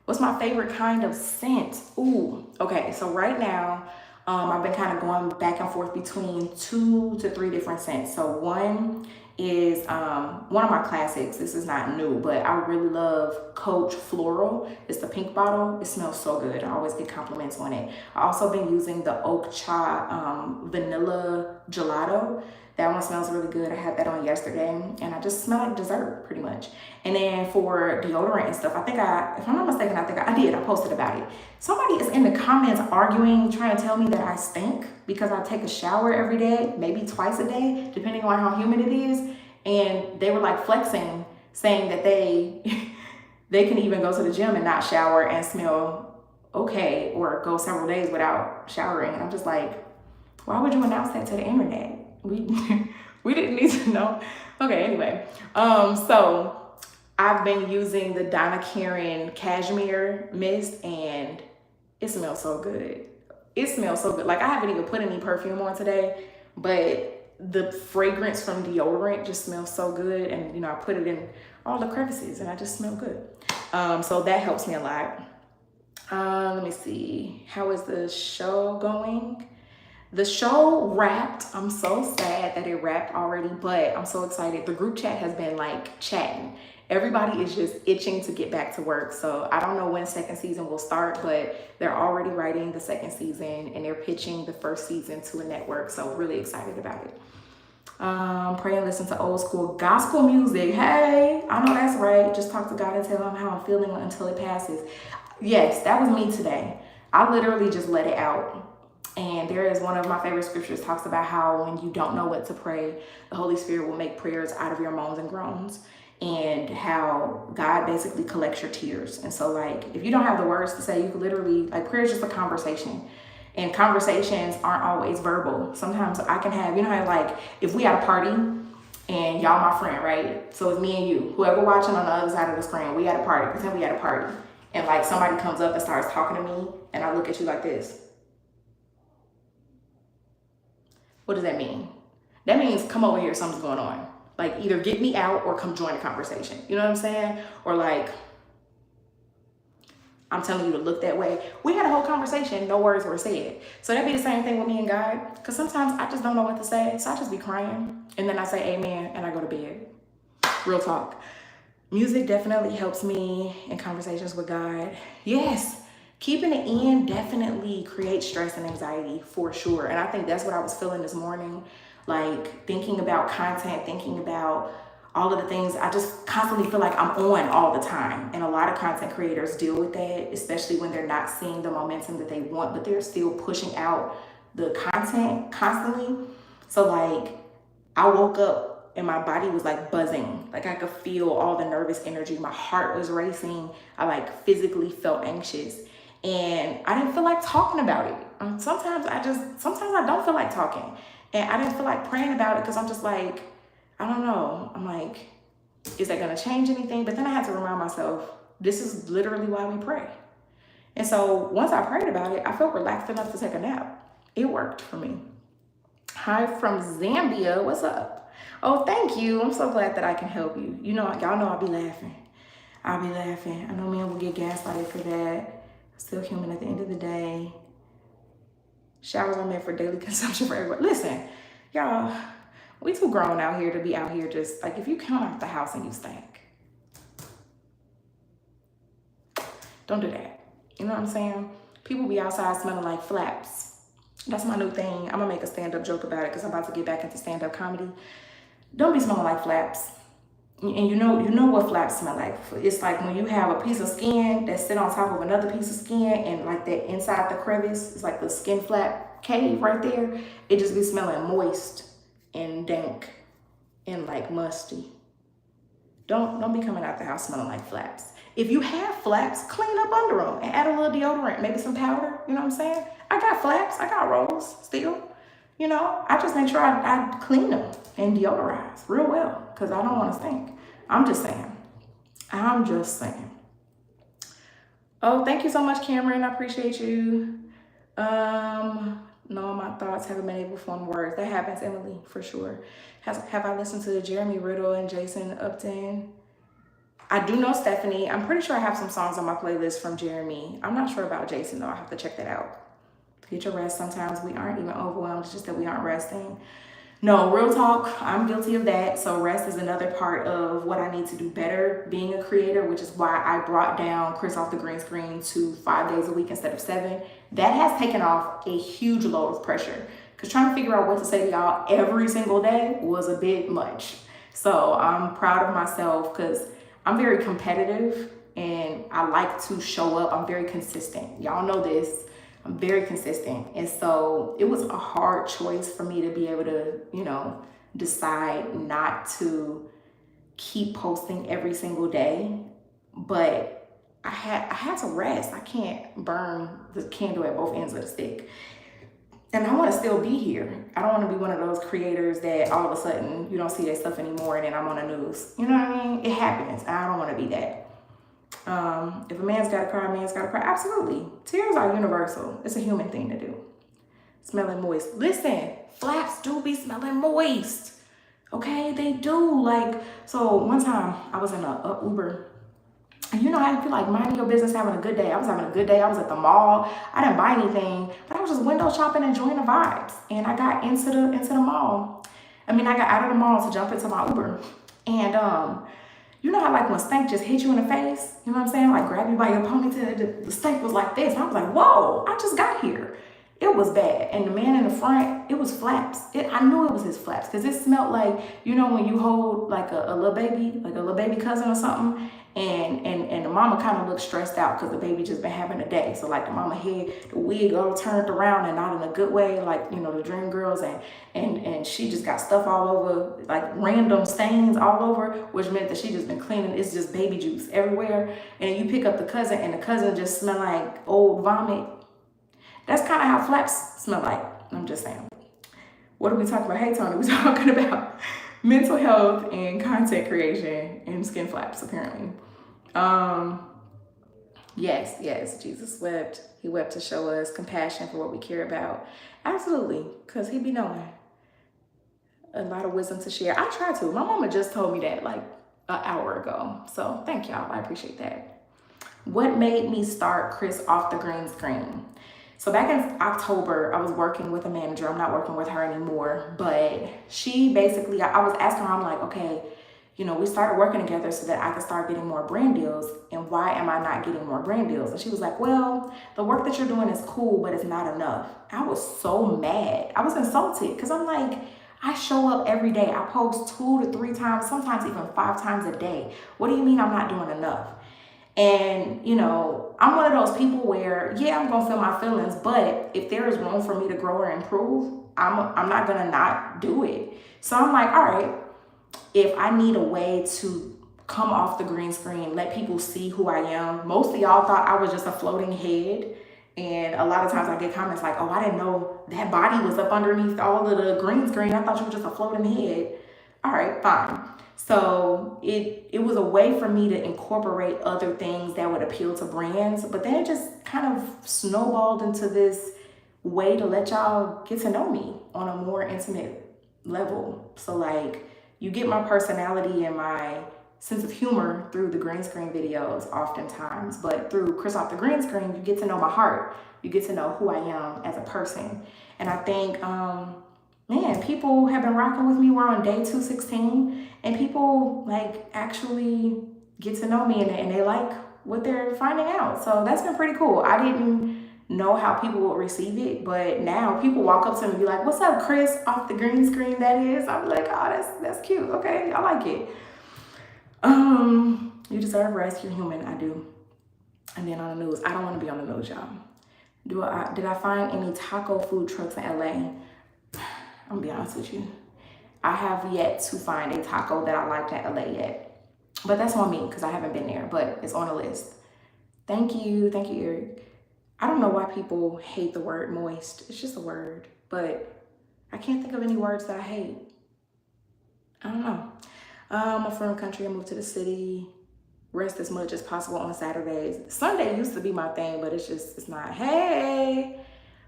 What's my favorite kind of scent? Ooh, okay. So right now, I've been kind of going back and forth between 2 to 3 different scents. So one is one of my classics. This is not new, but I really love Coach Floral. It's the pink bottle. It smells so good. I always get compliments on it. I also been using the Oak Cha Vanilla Gelato. That one smells really good. I had that on yesterday, and I just smell like dessert pretty much. And then for deodorant and stuff, if I'm not mistaken, I did. I posted about it. Somebody is in the comments arguing, trying to tell me that I stink because I take a shower every day, maybe twice a day, depending on how humid it is. And they were like flexing, saying that they can even go to the gym and not shower and smell okay, or go several days without showering. And I'm just like, why would you announce that to the internet? We didn't need to know. Okay, anyway. So I've been using the Donna Karan Cashmere Mist, and it smells so good. It smells so good. Like, I haven't even put any perfume on today, but the fragrance from deodorant just smells so good. And, you know, I put it in all the crevices and I just smell good. So that helps me a lot. Let me see. How is the show going? The show wrapped. I'm so sad that it wrapped already, but I'm so excited. The group chat has been like chatting. Everybody is just itching to get back to work. So I don't know when second season will start, but they're already writing the second season and they're pitching the first season to a network. So really excited about it. Pray and listen to old school gospel music. Hey, I know that's right. Just talk to God and tell him how I'm feeling until it passes. Yes, that was me today. I literally just let it out. And there is one of my favorite scriptures talks about how when you don't know what to pray, the Holy Spirit will make prayers out of your moans and groans, and how God basically collects your tears. And so like, if you don't have the words to say, you can literally, like, prayer is just a conversation, and conversations aren't always verbal. Sometimes I can have, you know how like, if we at a party and y'all my friend, right? So it's me and you, whoever watching on the other side of the screen, we at a party, pretend we at a party. And like somebody comes up and starts talking to me and I look at you like this. What does that mean? That means come over here, something's going on. Like, either get me out or come join the conversation. You know what I'm saying? Or like, I'm telling you to look that way. We had a whole conversation, no words were said. So that'd be the same thing with me and God. Because sometimes I just don't know what to say. So I just be crying. And then I say amen and I go to bed. Real talk. Music definitely helps me in conversations with God. Yes. Keeping it in definitely creates stress and anxiety for sure. And I think that's what I was feeling this morning. Like, thinking about content, thinking about all of the things. I just constantly feel like I'm on all the time. And a lot of content creators deal with that, especially when they're not seeing the momentum that they want, but they're still pushing out the content constantly. So like, I woke up and my body was like buzzing. Like, I could feel all the nervous energy. My heart was racing. I like physically felt anxious. And I didn't feel like talking about it. Sometimes I don't feel like talking. And I didn't feel like praying about it because I'm just like, I don't know. I'm like, Is that going to change anything? But then I had to remind myself, this is literally why we pray. And so once I prayed about it, I felt relaxed enough to take a nap. It worked for me. Hi from Zambia. What's up? Oh, thank you. I'm so glad that I can help you. You know, y'all know I'll be laughing. I'll be laughing. I know men will get gaslighted for that. Still human at the end of the day. Showers are meant for daily consumption for everyone. Listen, y'all, we too grown out here to be out here just like, if you come out the house and you stink, don't do that. You know what I'm saying? People be outside smelling like flaps. That's my new thing. I'm gonna make a stand-up joke about it because I'm about to get back into stand-up comedy. Don't be smelling like flaps. And you know what flaps smell like. It's like when you have a piece of skin that sit on top of another piece of skin, and like that inside the crevice, it's like the skin flap cave right there. It just be smelling moist and dank and like musty. Don't be coming out the house smelling like flaps. If you have flaps, clean up under them and add a little deodorant, maybe some powder. You know what I'm saying? I got flaps, I got rolls still. You know, I just make sure I clean them and deodorize real well because I don't want to stink. I'm just saying. Oh, thank you so much, Cameron. I appreciate you. No, my thoughts haven't been able to form words. That happens, Emily, for sure. Have I listened to Jeremy Riddle and Jason Upton? I do know Stephanie. I'm pretty sure I have some songs on my playlist from Jeremy. I'm not sure about Jason, though. I have to check that out. Get your rest. Sometimes we aren't even overwhelmed. It's just that we aren't resting. No, real talk, I'm guilty of that. So rest is another part of what I need to do better being a creator, which is why I brought down Chris off the green screen to 5 days a week instead of 7. That has taken off a huge load of pressure because trying to figure out what to say to y'all every single day was a bit much. So I'm proud of myself because I'm very competitive and I like to show up. I'm very consistent. Y'all know this. I'm very consistent. And so it was a hard choice for me to be able to, decide not to keep posting every single day. But I had to rest. I can't burn the candle at both ends of the stick. And I want to still be here. I don't want to be one of those creators that all of a sudden you don't see their stuff anymore and then I'm on the news. You know what I mean? It happens. I don't want to be that. If a man's got to cry, a man's got to cry. Absolutely. Tears are universal. It's a human thing to do. Smelling moist. Listen, flaps do be smelling moist. Okay, they do. So one time I was in a Uber. And you know how you feel like minding your business, having a good day. I was having a good day. I was at the mall. I didn't buy anything, but I was just window shopping, enjoying the vibes. And I got into the mall. I got out of the mall to jump into my Uber. And you know how when stank just hit you in the face? You know what I'm saying? Like grab you by your ponytail. The stank was like this. And I was like, whoa, I just got here. It was bad. And the man in the front, it was flaps. I knew it was his flaps because it smelled like, when you hold like a little baby cousin or something. And the mama kind of looked stressed out because the baby just been having a day. So like the mama had the wig all turned around and not in a good way, like, the dream girls. And she just got stuff all over, like random stains all over, which meant that she just been cleaning. It's just baby juice everywhere. And you pick up the cousin and the cousin just smell like old vomit. That's kind of how flaps smell like. I'm just saying. What are we talking about? Hey, Tony, we're talking about mental health and content creation and skin flaps, apparently. Yes, Jesus wept. He wept to show us compassion for what we care about. Absolutely, because he be knowing a lot of wisdom to share. I try to. My mama just told me that like an hour ago. So thank y'all. I appreciate that. What made me start Chris off the green screen? So back in October, I was working with a manager. I'm not working with her anymore, but she basically, I was asking her, I'm like, okay, we started working together so that I could start getting more brand deals. And why am I not getting more brand deals? And she was like, well, the work that you're doing is cool, but it's not enough. I was so mad. I was insulted because I'm like, I show up every day. I post 2 to 3 times, sometimes even 5 times a day. What do you mean I'm not doing enough? And, I'm one of those people where, I'm going to feel my feelings, but if there is room for me to grow or improve, I'm not going to not do it. So I'm like, all right, if I need a way to come off the green screen, let people see who I am. Most of y'all thought I was just a floating head. And a lot of times I get comments like, oh, I didn't know that body was up underneath all of the green screen. I thought you were just a floating head. All right, fine. So it was a way for me to incorporate other things that would appeal to brands, but then it just kind of snowballed into this way to let y'all get to know me on a more intimate level. So like you get my personality and my sense of humor through the green screen videos oftentimes, but through Chris off the green screen, you get to know my heart. You get to know who I am as a person. And I think, man, people have been rocking with me. We're on day 216 and people like actually get to know me and they like what they're finding out. So that's been pretty cool. I didn't know how people would receive it, but now people walk up to me and be like, "What's up, Chris off the green screen?" That is, I'm like, "Oh, that's cute. Okay, I like it." You deserve rest. You're human. I do. And then on the news, I don't want to be on the news, y'all. Did I find any taco food trucks in LA? I'm gonna be honest with you. I have yet to find a taco that I liked in LA yet, but that's on me because I haven't been there. But it's on the list. Thank you, Eric. I don't know why people hate the word moist. It's just a word, but I can't think of any words that I hate. I don't know. I'm from the country. I moved to the city. Rest as much as possible on Saturdays. Sunday used to be my thing, but it's not. Hey,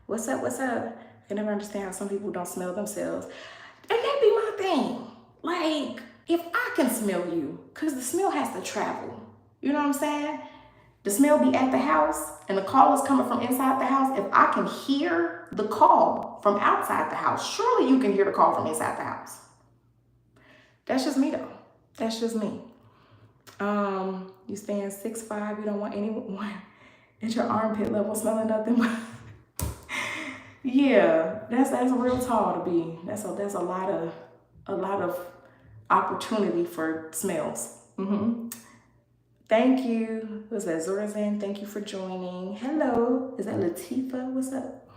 what's up? I can never understand how some people don't smell themselves. And that be my thing. Like, if I can smell you, because the smell has to travel. You know what I'm saying? The smell be at the house and the call is coming from inside the house. If I can hear the call from outside the house, surely you can hear the call from inside the house. That's just me though. That's just me. You stand 6'5", you don't want anyone at your armpit level smelling nothing but yeah, that's real tall to be. That's a lot of opportunity for smells. Thank you. Was that Zorazan? Thank you for joining. Hello. Is that Latifa? What's up?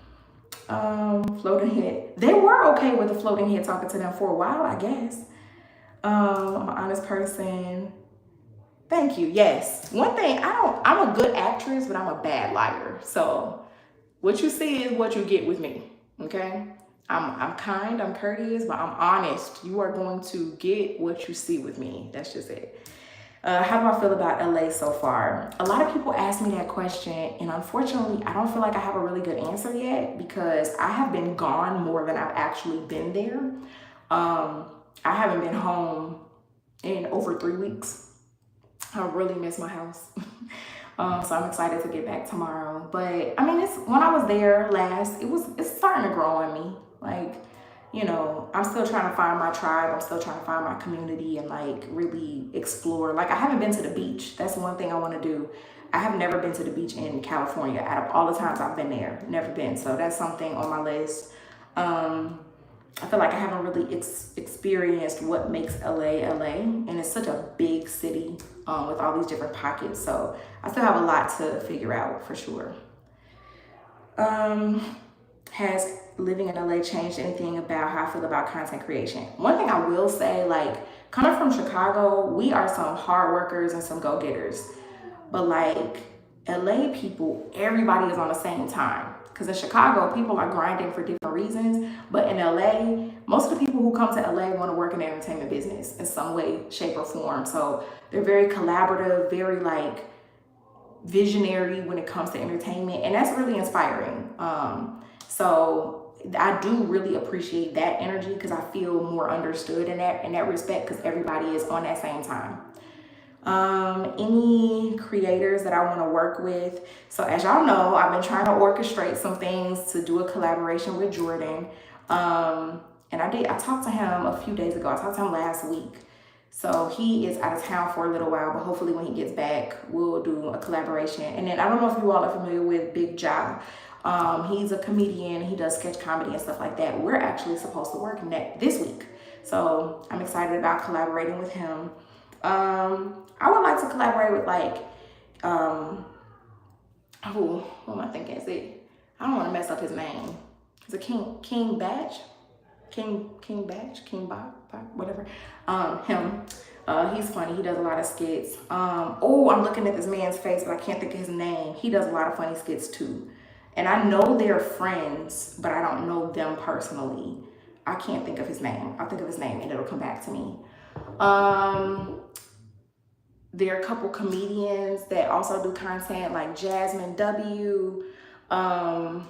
Floating head. They were okay with the floating head talking to them for a while, I guess. I'm an honest person. Thank you. Yes. One thing, I'm a good actress, but I'm a bad liar. So what you see is what you get with me. Okay? I'm kind, I'm courteous, but I'm honest. You are going to get what you see with me. That's just it. How do I feel about LA so far? A lot of people ask me that question, and unfortunately, I don't feel like I have a really good answer yet because I have been gone more than I've actually been there. I haven't been home in over 3 weeks. I really miss my house. So I'm excited to get back tomorrow. But I mean, when I was there last, it's starting to grow on me. Like, you know, I'm still trying to find my tribe. I'm still trying to find my community and like really explore. Like, I haven't been to the beach. That's one thing I want to do. I have never been to the beach in California out of all the times I've been there. Never been. So that's something on my list. I feel like I haven't really experienced what makes LA, and it's such a big city with all these different pockets. So I still have a lot to figure out for sure. Has living in LA changed anything about how I feel about content creation? One thing I will say, like, coming from Chicago, we are some hard workers and some go-getters. But like LA people, everybody is on the same time. Because in Chicago, people are grinding for different reasons. But in LA, most of the people who come to LA want to work in the entertainment business in some way, shape, or form. So they're very collaborative, very like visionary when it comes to entertainment. And that's really inspiring. So I do really appreciate that energy because I feel more understood in that respect because everybody is on that same time. Any creators that I want to work with. So as y'all know, I've been trying to orchestrate some things to do a collaboration with Jordan. And I talked to him a few days ago. I talked to him last week. So he is out of town for a little while, but hopefully when he gets back, we'll do a collaboration. And then I don't know if you all are familiar with Big Ja. He's a comedian. He does sketch comedy and stuff like that. We're actually supposed to work this week. So I'm excited about collaborating with him. I would like to collaborate with like, what am I thinking? I don't want to mess up his name. Is it King Batch? King Batch? King Bach, whatever. Him. He's funny. He does a lot of skits. I'm looking at this man's face, but I can't think of his name. He does a lot of funny skits too. And I know they're friends, but I don't know them personally. I can't think of his name. I'll think of his name and it'll come back to me. There are a couple comedians that also do content, like Jasmine W. Is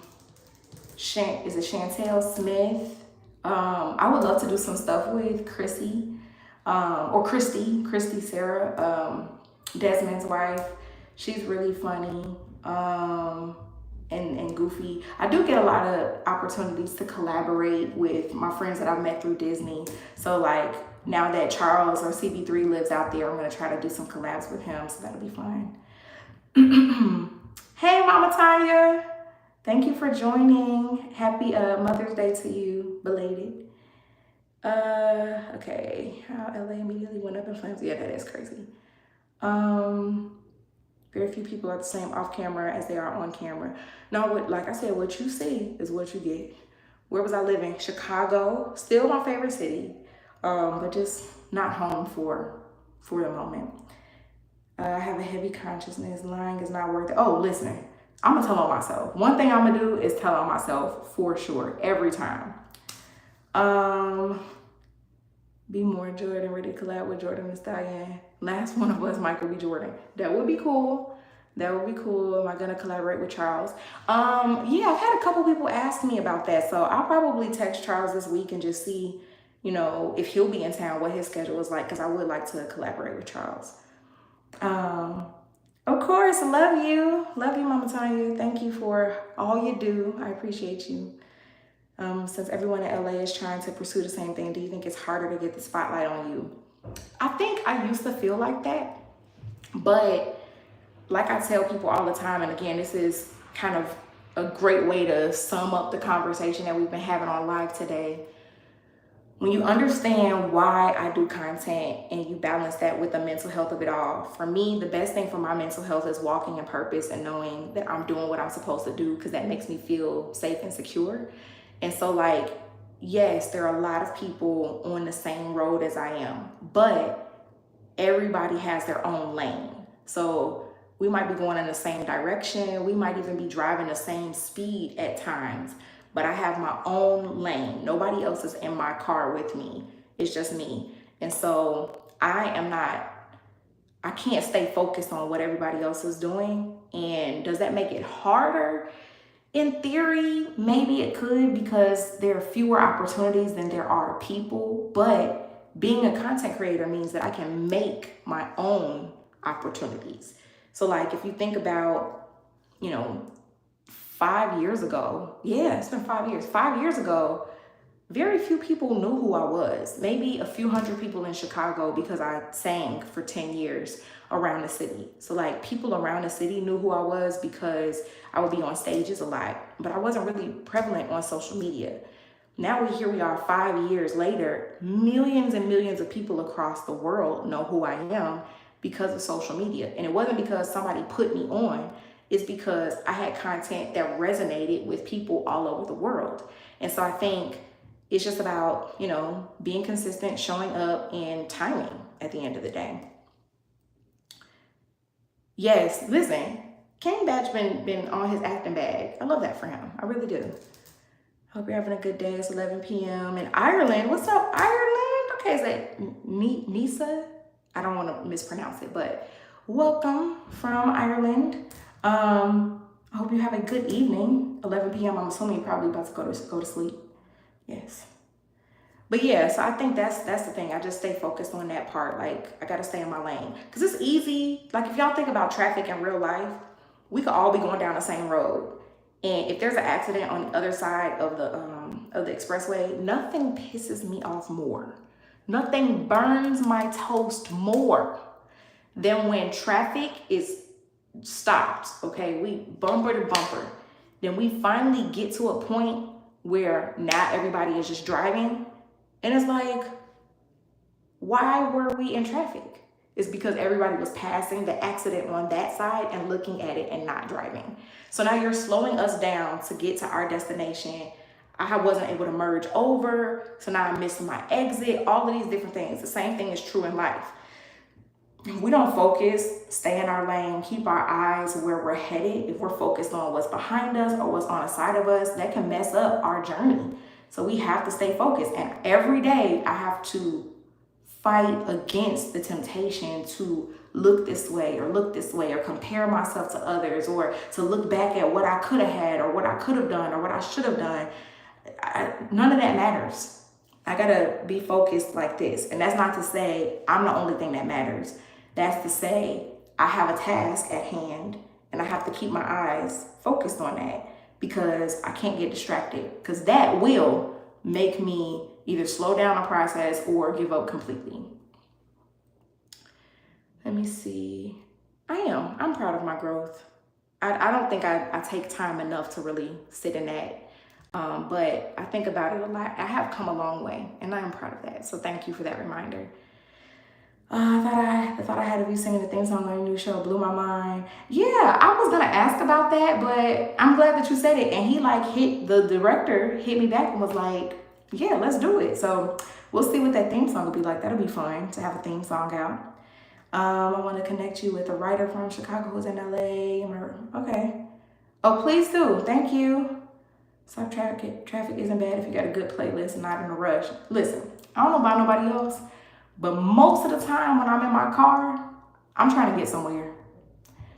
it Chantel Smith? I would love to do some stuff with Chrissy, or Christy Sarah, Desmond's wife. She's really funny, and goofy. I do get a lot of opportunities to collaborate with my friends that I've met through Disney. So like now that Charles or CB3 lives out there, I'm gonna try to do some collabs with him, so that'll be fun. Hey, Mama Tanya. Thank you for joining. Happy Mother's Day to you, belated. Okay, how LA immediately went up in flames. Yeah, that is crazy. Very few people are the same off camera as they are on camera. No, like I said, what you see is what you get. Where was I living? Chicago, still my favorite city, but just not home for the moment. I have a heavy consciousness. Lying is not worth it. Oh, listen, I'm gonna tell on myself. One thing I'm gonna do is tell on myself for sure, every time. Be more Jordan, ready to collab with Jordan and Stallion. Last one of us, Michael B. Jordan. That would be cool. That would be cool. Am I gonna collaborate with Charles? Yeah, I've had a couple people ask me about that, so I'll probably text Charles this week and just see, you know, if he'll be in town, what his schedule is like, because I would like to collaborate with Charles. Of course, love you, Mama Tanya. Thank you for all you do. I appreciate you. Since everyone in LA is trying to pursue the same thing, do you think it's harder to get the spotlight on you? I think I used to feel like that, but like I tell people all the time, and again, this is kind of a great way to sum up the conversation that we've been having on live today. When you understand why I do content and you balance that with the mental health of it all, for me, the best thing for my mental health is walking in purpose and knowing that I'm doing what I'm supposed to do, because that makes me feel safe and secure. And so like, yes, there are a lot of people on the same road as I am, but everybody has their own lane. So we might be going in the same direction. We might even be driving the same speed at times, but I have my own lane. Nobody else is in my car with me. It's just me. And so I can't stay focused on what everybody else is doing. And does that make it harder? In theory, maybe it could, because there are fewer opportunities than there are people, but being a content creator means that I can make my own opportunities. So like, if you think about, you know, 5 years ago, yeah, it's been 5 years. 5 years ago, very few people knew who I was. Maybe a few hundred people in Chicago, because I sang for 10 years around the city. So like, people around the city knew who I was because I would be on stages a lot, but I wasn't really prevalent on social media. Now here we are 5 years later, millions and millions of people across the world know who I am because of social media. And it wasn't because somebody put me on, it's because I had content that resonated with people all over the world. And so I think it's just about, you know, being consistent, showing up, and timing at the end of the day. Yes, listen, King Batch been on his acting bag. I love that for him. I really do. Hope you're having a good day. It's 11 p.m. in Ireland. What's up, Ireland? Okay, is that Nisa? I don't want to mispronounce it, but welcome from Ireland. I hope you have a good evening. 11 p.m. I'm assuming you're probably about to go to sleep. Yes. But yeah, so I think that's the thing. I just stay focused on that part. Like, I got to stay in my lane, because it's easy. Like, if y'all think about traffic in real life, we could all be going down the same road. And if there's an accident on the other side of the expressway, nothing pisses me off more. Nothing burns my toast more than when traffic is stopped, okay? We bumper to bumper. Then we finally get to a point where now everybody is just driving. And it's like, why were we in traffic? It's because everybody was passing the accident on that side and looking at it and not driving. So now you're slowing us down to get to our destination. I wasn't able to merge over, so now I'm missing my exit, all of these different things. The same thing is true in life. If we don't focus, stay in our lane, keep our eyes where we're headed, if we're focused on what's behind us or what's on the side of us, that can mess up our journey. So we have to stay focused. And every day I have to fight against the temptation to look this way or compare myself to others, or to look back at what I could have had or what I could have done or what I should have done. None of that matters. I gotta be focused like this. And that's not to say I'm the only thing that matters. That's to say I have a task at hand and I have to keep my eyes focused on that, because I can't get distracted, because that will make me either slow down the process or give up completely. Let me see. I'm proud of my growth. I don't think I take time enough to really sit in that. But I think about it a lot. I have come a long way, and I am proud of that. So thank you for that reminder. I thought I had to be singing the theme song on a new show. Blew my mind. Yeah, I was gonna ask about that, but I'm glad that you said it. And the director hit me back and was like, yeah, let's do it. So we'll see what that theme song will be like. That'll be fun to have a theme song out. I want to connect you with a writer from Chicago who's in LA. Okay. Oh, please do. Thank you. Stop traffic. Traffic isn't bad if you got a good playlist and not in a rush. Listen, I don't know about nobody else, but most of the time when I'm in my car, I'm trying to get somewhere.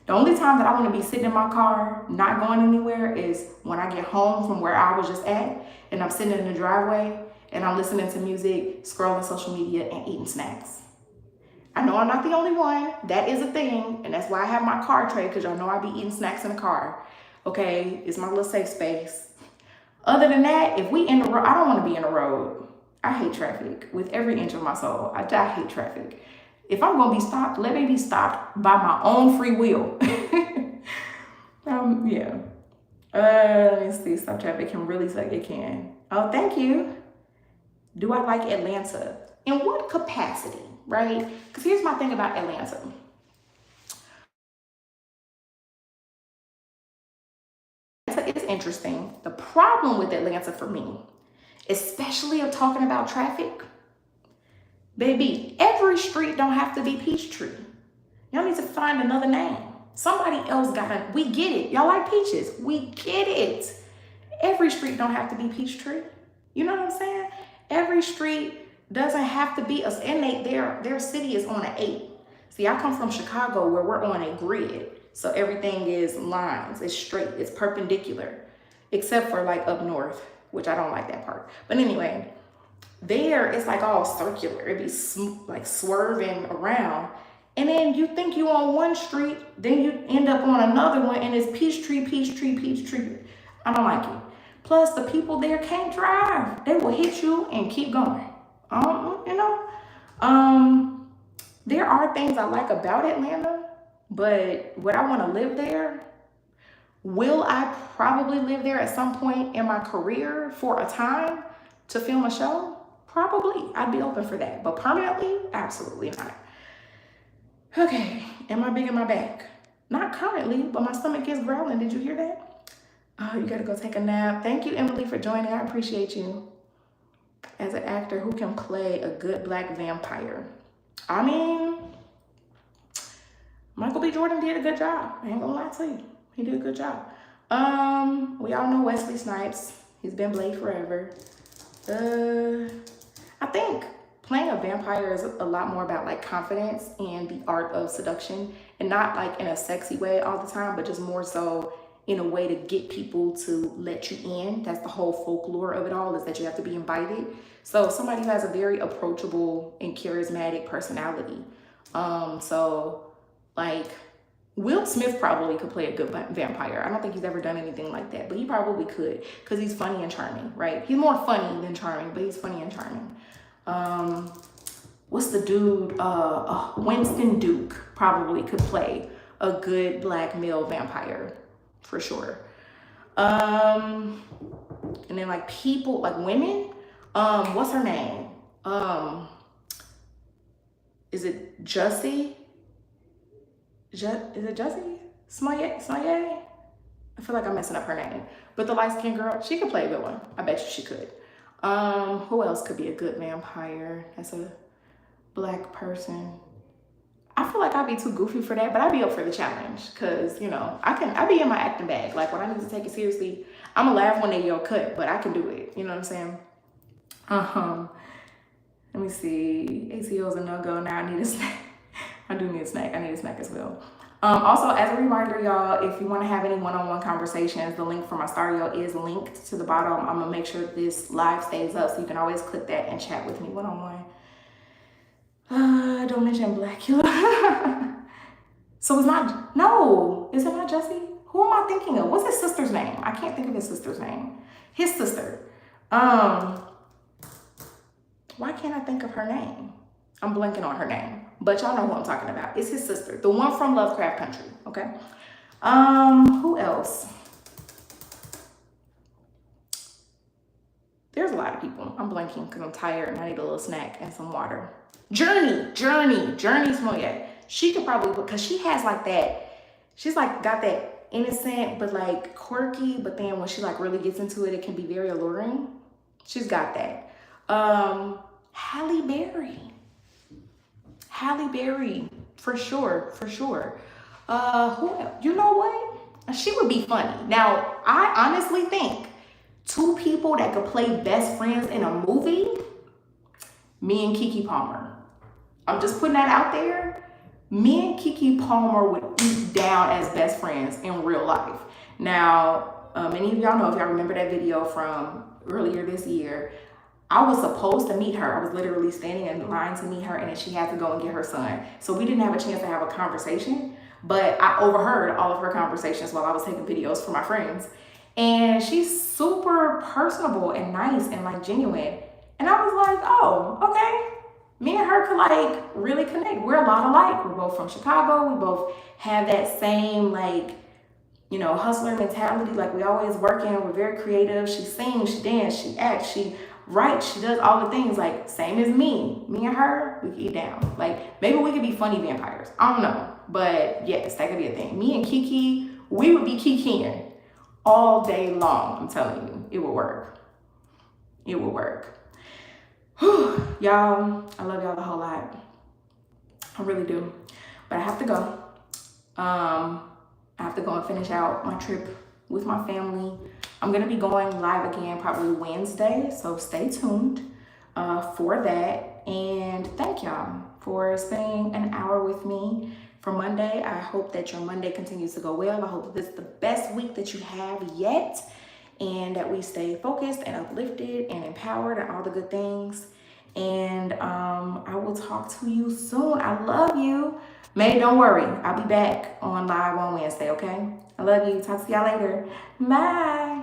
The only time that I want to be sitting in my car, not going anywhere, is when I get home from where I was just at, and I'm sitting in the driveway, and I'm listening to music, scrolling social media, and eating snacks. I know I'm not the only one. That is a thing, and that's why I have my car tray, because y'all know I be eating snacks in the car. Okay, it's my little safe space. Other than that, if we in the road, I don't want to be in the road. I hate traffic with every inch of my soul. I hate traffic. If I'm going to be stopped, let me be stopped by my own free will. Yeah. Let me see. Stop traffic can really suck. It can. Oh, thank you. Do I like Atlanta? In what capacity, right? Because here's my thing about Atlanta. It's interesting. The problem with Atlanta for me, especially of talking about traffic, baby, every street don't have to be Peachtree. Y'all need to find another name. Somebody else we get it. Y'all like peaches. We get it. Every street don't have to be Peachtree. You know what I'm saying? Every street doesn't have to be us. And their city is on an 8. See, I come from Chicago where we're on a grid. So everything is lines. It's straight. It's perpendicular. Except for like up north, which I don't like that part. But anyway, there it's like all circular. It'd be like swerving around. And then you think you on one street, then you end up on another one, and it's Peachtree, Peachtree, Peachtree. I don't like it. Plus, the people there can't drive. They will hit you and keep going. There are things I like about Atlanta, but would I want to live there? Will I probably live there at some point in my career for a time to film a show? Probably. I'd be open for that. But permanently, absolutely not. Okay, am I big in my back? Not currently, but my stomach is growling. Did you hear that? Oh, you gotta go take a nap. Thank you, Emily, for joining. I appreciate you. As an actor, who can play a good black vampire? I mean, Michael B. Jordan did a good job. I ain't gonna lie to you. He did a good job. We all know Wesley Snipes. He's been Blade forever. I think playing a vampire is a lot more about like confidence and the art of seduction, and not like in a sexy way all the time, but just more so in a way to get people to let you in. That's the whole folklore of it all, is that you have to be invited. So somebody who has a very approachable and charismatic personality. So like Will Smith probably could play a good vampire. I don't think he's ever done anything like that, but he probably could, because he's funny and charming, right? He's more funny than charming, but he's funny and charming. What's the dude? Winston Duke probably could play a good black male vampire for sure. And then like people, like women, what's her name? Is it Jussie? Is it Jussie Smollett? I feel like I'm messing up her name. But the light-skinned girl, she could play a good one. I bet you she could. Who else could be a good vampire as a black person? I feel like I'd be too goofy for that, but I'd be up for the challenge, because, you know, I be in my acting bag. Like, when I need to take it seriously, I'm gonna laugh when they yell cut, but I can do it. You know what I'm saying? Let me see. ACO is a no-go. Now I need a snack. I do need a snack. I need a snack as well. Also, as a reminder, y'all, if you want to have any one-on-one conversations, the link for my Stario is linked to the bottom. I'm going to make sure this live stays up, so you can always click that and chat with me one-on-one. Don't mention Blackula. So it's not, no, is it not Jesse? Who am I thinking of? What's his sister's name? I can't think of his sister's name. His sister. Why can't I think of her name? I'm blanking on her name, but y'all know who I'm talking about. It's his sister, the one from Lovecraft Country, okay? Who else? There's a lot of people. I'm blanking because I'm tired and I need a little snack and some water. Journey Smollett. She could probably, because she has like that, she's like got that innocent but like quirky, but then when she like really gets into it, it can be very alluring. She's got that. Halle Berry, for sure. Who else? You know what? She would be funny. Now, I honestly think two people that could play best friends in a movie, me and Keke Palmer. I'm just putting that out there. Me and Keke Palmer would eat down as best friends in real life. Now, many of y'all know, if y'all remember that video from earlier this year, I was supposed to meet her. I was literally standing in line to meet her, and then she had to go and get her son. So we didn't have a chance to have a conversation, but I overheard all of her conversations while I was taking videos for my friends. And she's super personable and nice and like genuine. And I was like, oh, okay. Me and her could like really connect. We're a lot alike. We're both from Chicago. We both have that same like, you know, hustler mentality. Like we always working. We're very creative. She sings, she dances, she acts, she writes, she does all the things. Like same as me. Me and her, we could eat down. Like maybe we could be funny vampires. I don't know. But yes, that could be a thing. Me and Keke, we would be kikiing all day long. I'm telling you, it would work. It would work. Whew, y'all, I love y'all a whole lot. I really do. But I have to go. I have to go and finish out my trip with my family. I'm going to be going live again probably Wednesday, so stay tuned for that. And thank y'all for spending an hour with me for Monday. I hope that your Monday continues to go well. I hope that this is the best week that you have yet, and that we stay focused and uplifted and empowered and all the good things. And I will talk to you soon. I love you. May, don't worry. I'll be back on live on Wednesday, okay? I love you. Talk to y'all later. Bye.